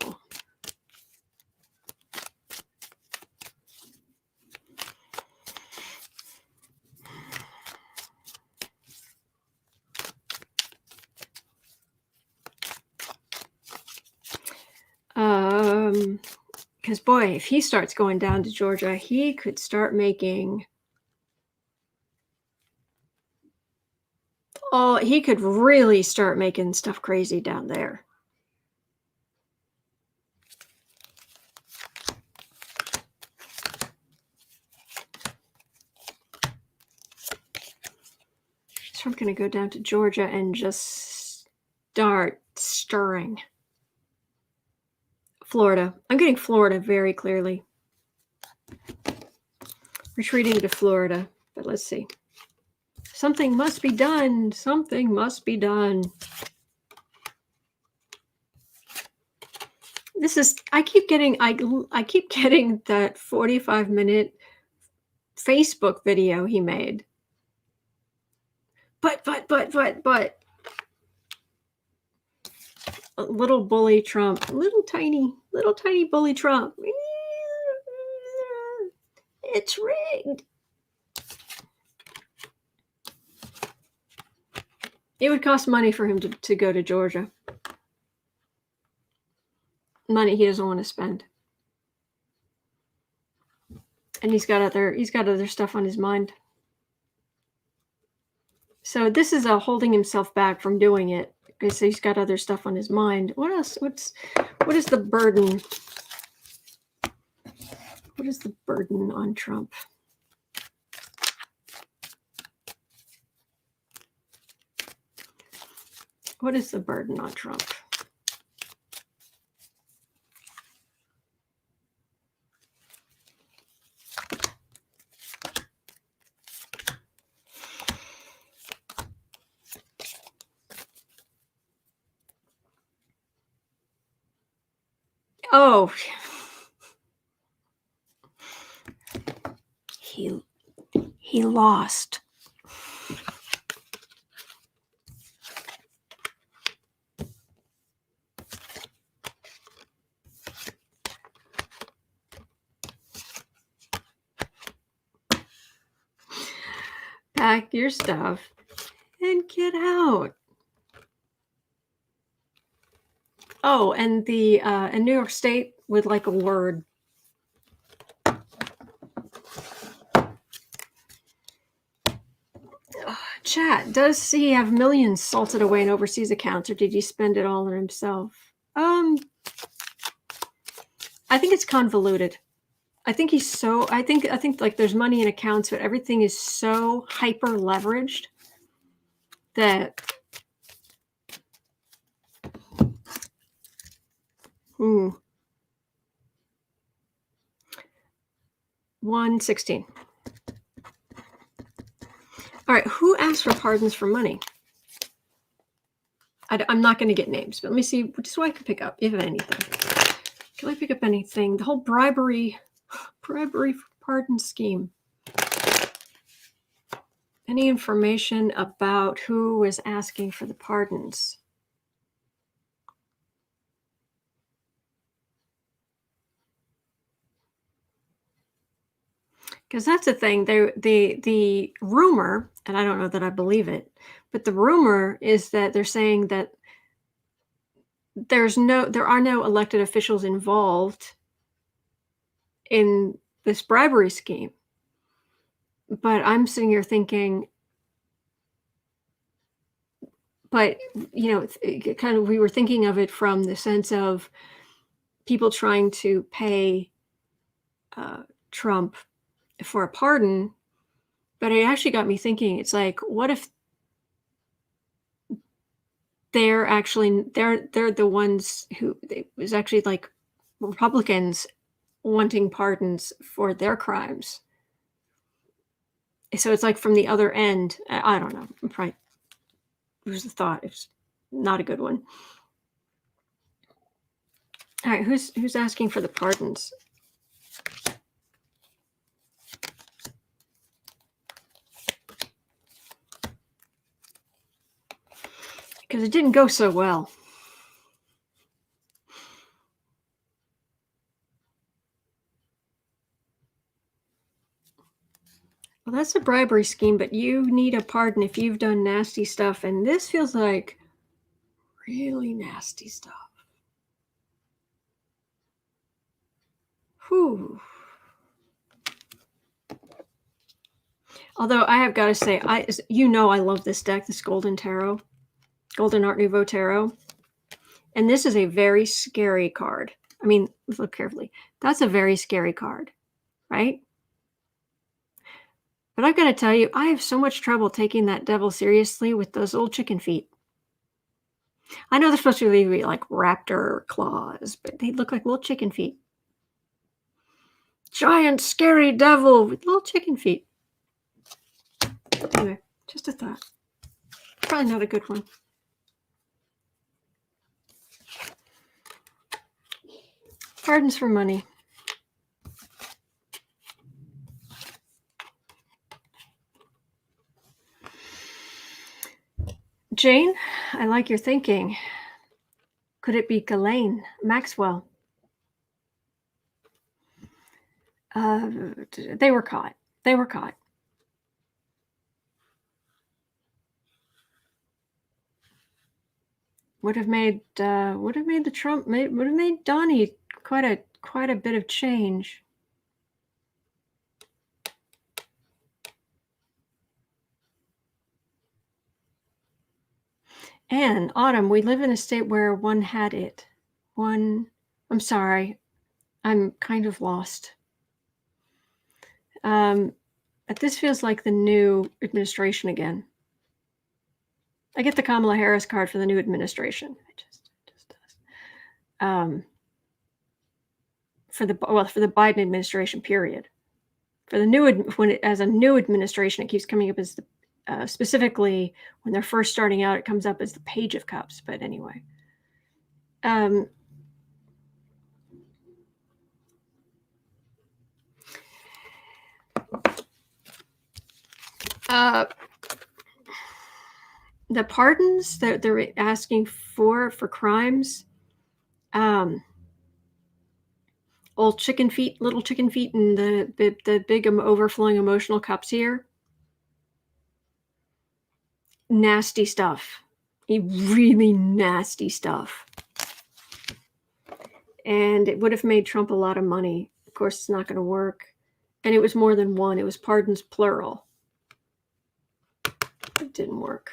Because boy, if he starts going down to Georgia, he could start making. Oh, he could really start making stuff crazy down there. So I'm going to go down to Georgia and just start stirring. Florida. I'm getting Florida very clearly. Retreating to Florida, but let's see. Something must be done. Something must be done. This is, I keep getting that 45-minute Facebook video he made. But. Little bully Trump. Little tiny bully Trump. It's rigged. It would cost money for him to go to Georgia. Money he doesn't want to spend. And he's got other stuff on his mind. So this is a holding himself back from doing it because he's got other stuff on his mind. What else? What is the burden? What is the burden on Trump? What is the burden on Trump? Oh, he lost. Pack your stuff and get out. Oh, and the in New York State would like a word. Chat, does he have millions salted away in overseas accounts, or did he spend it all on himself? I think it's convoluted. I think like there's money in accounts, but everything is so hyper leveraged that 116. All right, who asked for pardons for money? I'm not going to get names, but let me see just so I can pick up, if anything. Can I pick up anything? The whole bribery pardon scheme. Any information about who was asking for the pardons? Because that's the thing. The rumor, and I don't know that I believe it, but the rumor is that they're saying that there are no elected officials involved in this bribery scheme. But I'm sitting here thinking, but kind of, we were thinking of it from the sense of people trying to pay Trump for a pardon. But it actually got me thinking, it's like, what if they're the ones who, it was actually like Republicans wanting pardons for their crimes. So it's like from the other end. I don't know. Probably it was the thought. It's not a good one. All right, who's asking for the pardons? Because it didn't go so well. Well, that's a bribery scheme, but you need a pardon if you've done nasty stuff, and this feels like really nasty stuff. Whew. Although I have got to say, I love this deck, this Golden Tarot, Golden Art Nouveau Tarot, and this is a very scary card. I mean, look carefully. That's a very scary card, right? But I've got to tell you, I have so much trouble taking that devil seriously with those little chicken feet. I know they're supposed to be like raptor claws, but they look like little chicken feet. Giant, scary devil with little chicken feet. Anyway, just a thought. Probably not a good one. Pardons for money. Jane, I like your thinking. Could it be Elaine Maxwell? They were caught. They were caught. Would have made the Trump would have made Donnie quite a bit of change. And Autumn, we live in a state where one had it. I'm sorry, I'm kind of lost. But this feels like the new administration again. I get the Kamala Harris card for the new administration. It just does. For the Biden administration, period. For the as a new administration, it keeps coming up as the specifically when they're first starting out, it comes up as the Page of Cups. But anyway, the pardons that they're asking for crimes, old chicken feet, little chicken feet, and the big overflowing emotional cups here. Nasty stuff. Really nasty stuff. And it would have made Trump a lot of money. Of course, it's not going to work. And it was more than one. It was pardons plural. It didn't work.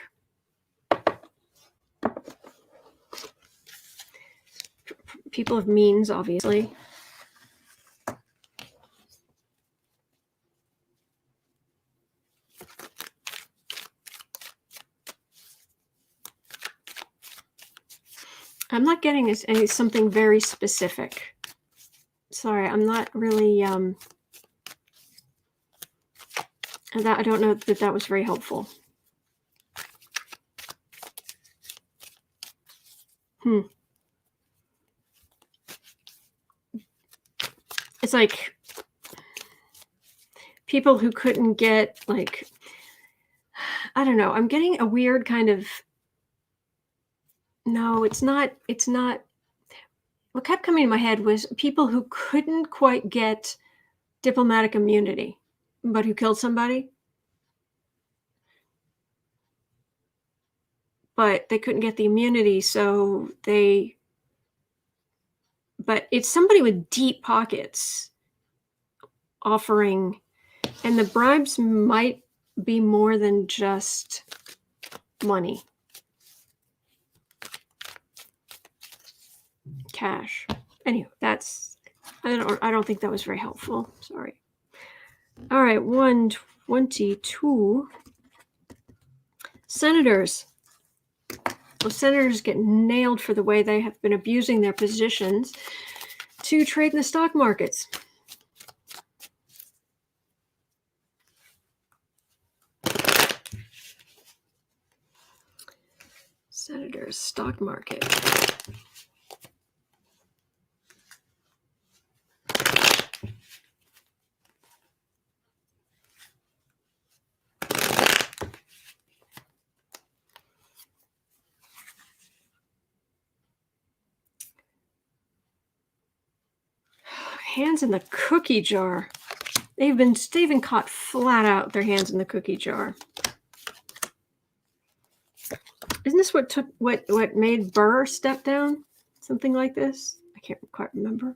People of means, obviously. I'm not getting something very specific. Sorry, I'm not really, I don't know that was very helpful. It's like people who couldn't get, like, I don't know, I'm getting a weird kind of, no, it's not. What kept coming to my head was people who couldn't quite get diplomatic immunity, but who killed somebody. But they couldn't get the immunity, so but it's somebody with deep pockets offering, and the bribes might be more than just money. Cash. Anyway, I don't think that was very helpful. Sorry. All right, 122. Senators. Well, senators get nailed for the way they have been abusing their positions to trade in the stock markets. Senators, stock market. Hands in the cookie jar. They've been caught flat out with their hands in the cookie jar. Isn't this what made Burr step down? Something like this? I can't quite remember.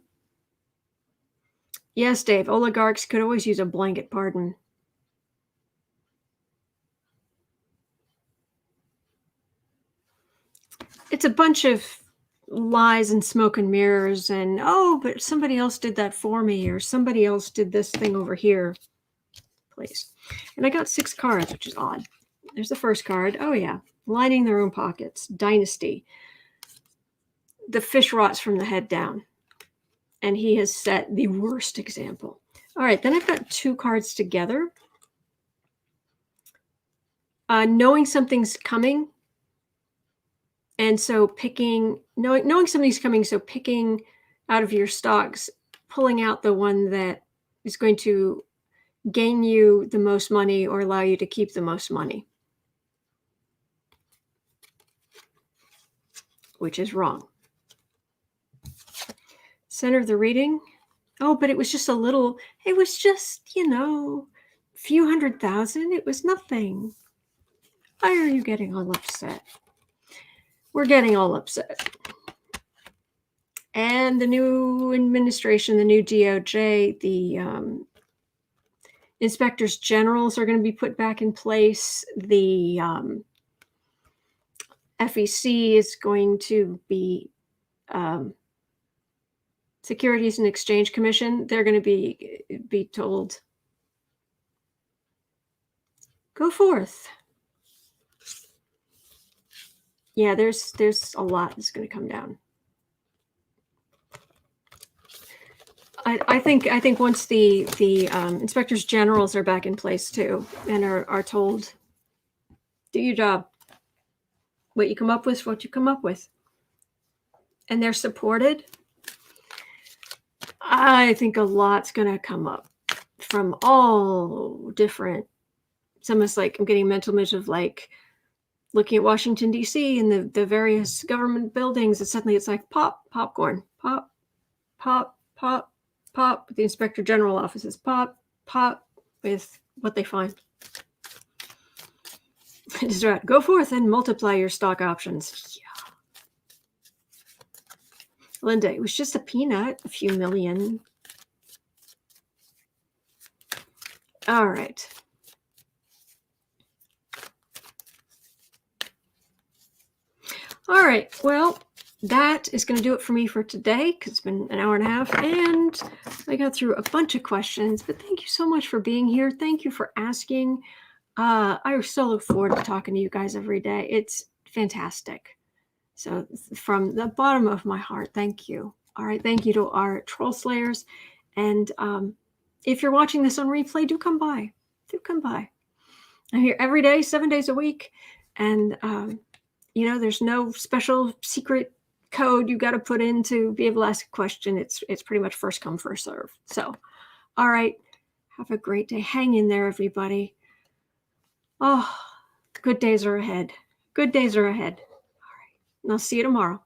Yes, Dave, oligarchs could always use a blanket pardon. It's a bunch of lies and smoke and mirrors and, oh, but somebody else did that for me, or somebody else did this thing over here. Please. And I got 6 cards, which is odd. There's the first card. Oh, yeah. Lining their own pockets. Dynasty. The fish rots from the head down. And he has set the worst example. All right, then I've got 2 cards together. Knowing something's coming. And so knowing something's coming, so picking out of your stocks, pulling out the one that is going to gain you the most money or allow you to keep the most money, which is wrong. Center of the reading. Oh, but it was just it was just, few $100,000. It was nothing. Why are you getting all upset? We're getting all upset. And the new administration, the new DOJ, the inspectors generals are going to be put back in place. The FEC is going to be Securities and Exchange Commission. They're going to be told, go forth. Yeah, there's a lot that's going to come down. I think once the inspectors generals are back in place too, and are told, do your job. What you come up with is what you come up with, and they're supported. I think a lot's going to come up from all different. It's almost like I'm getting a mental image of like looking at Washington, D.C. and the various government buildings, and suddenly it's like popcorn, pop, pop, pop, pop. The inspector general offices, pop, pop, with what they find. Just right. Go forth and multiply your stock options. Yeah. Linda, it was just a peanut, a few million. All right. All right. Well, that is going to do it for me for today because it's been an hour and a half and I got through a bunch of questions. But thank you so much for being here. Thank you for asking. I so look forward to talking to you guys every day. It's fantastic. So from the bottom of my heart, thank you. All right. Thank you to our troll slayers. And if you're watching this on replay, do come by. Do come by. I'm here every day, 7 days a week. And, there's no special secret code you got to put in to be able to ask a question. It's pretty much first come, first serve. So, all right. Have a great day. Hang in there, everybody. Oh, good days are ahead. Good days are ahead. All right. And I'll see you tomorrow.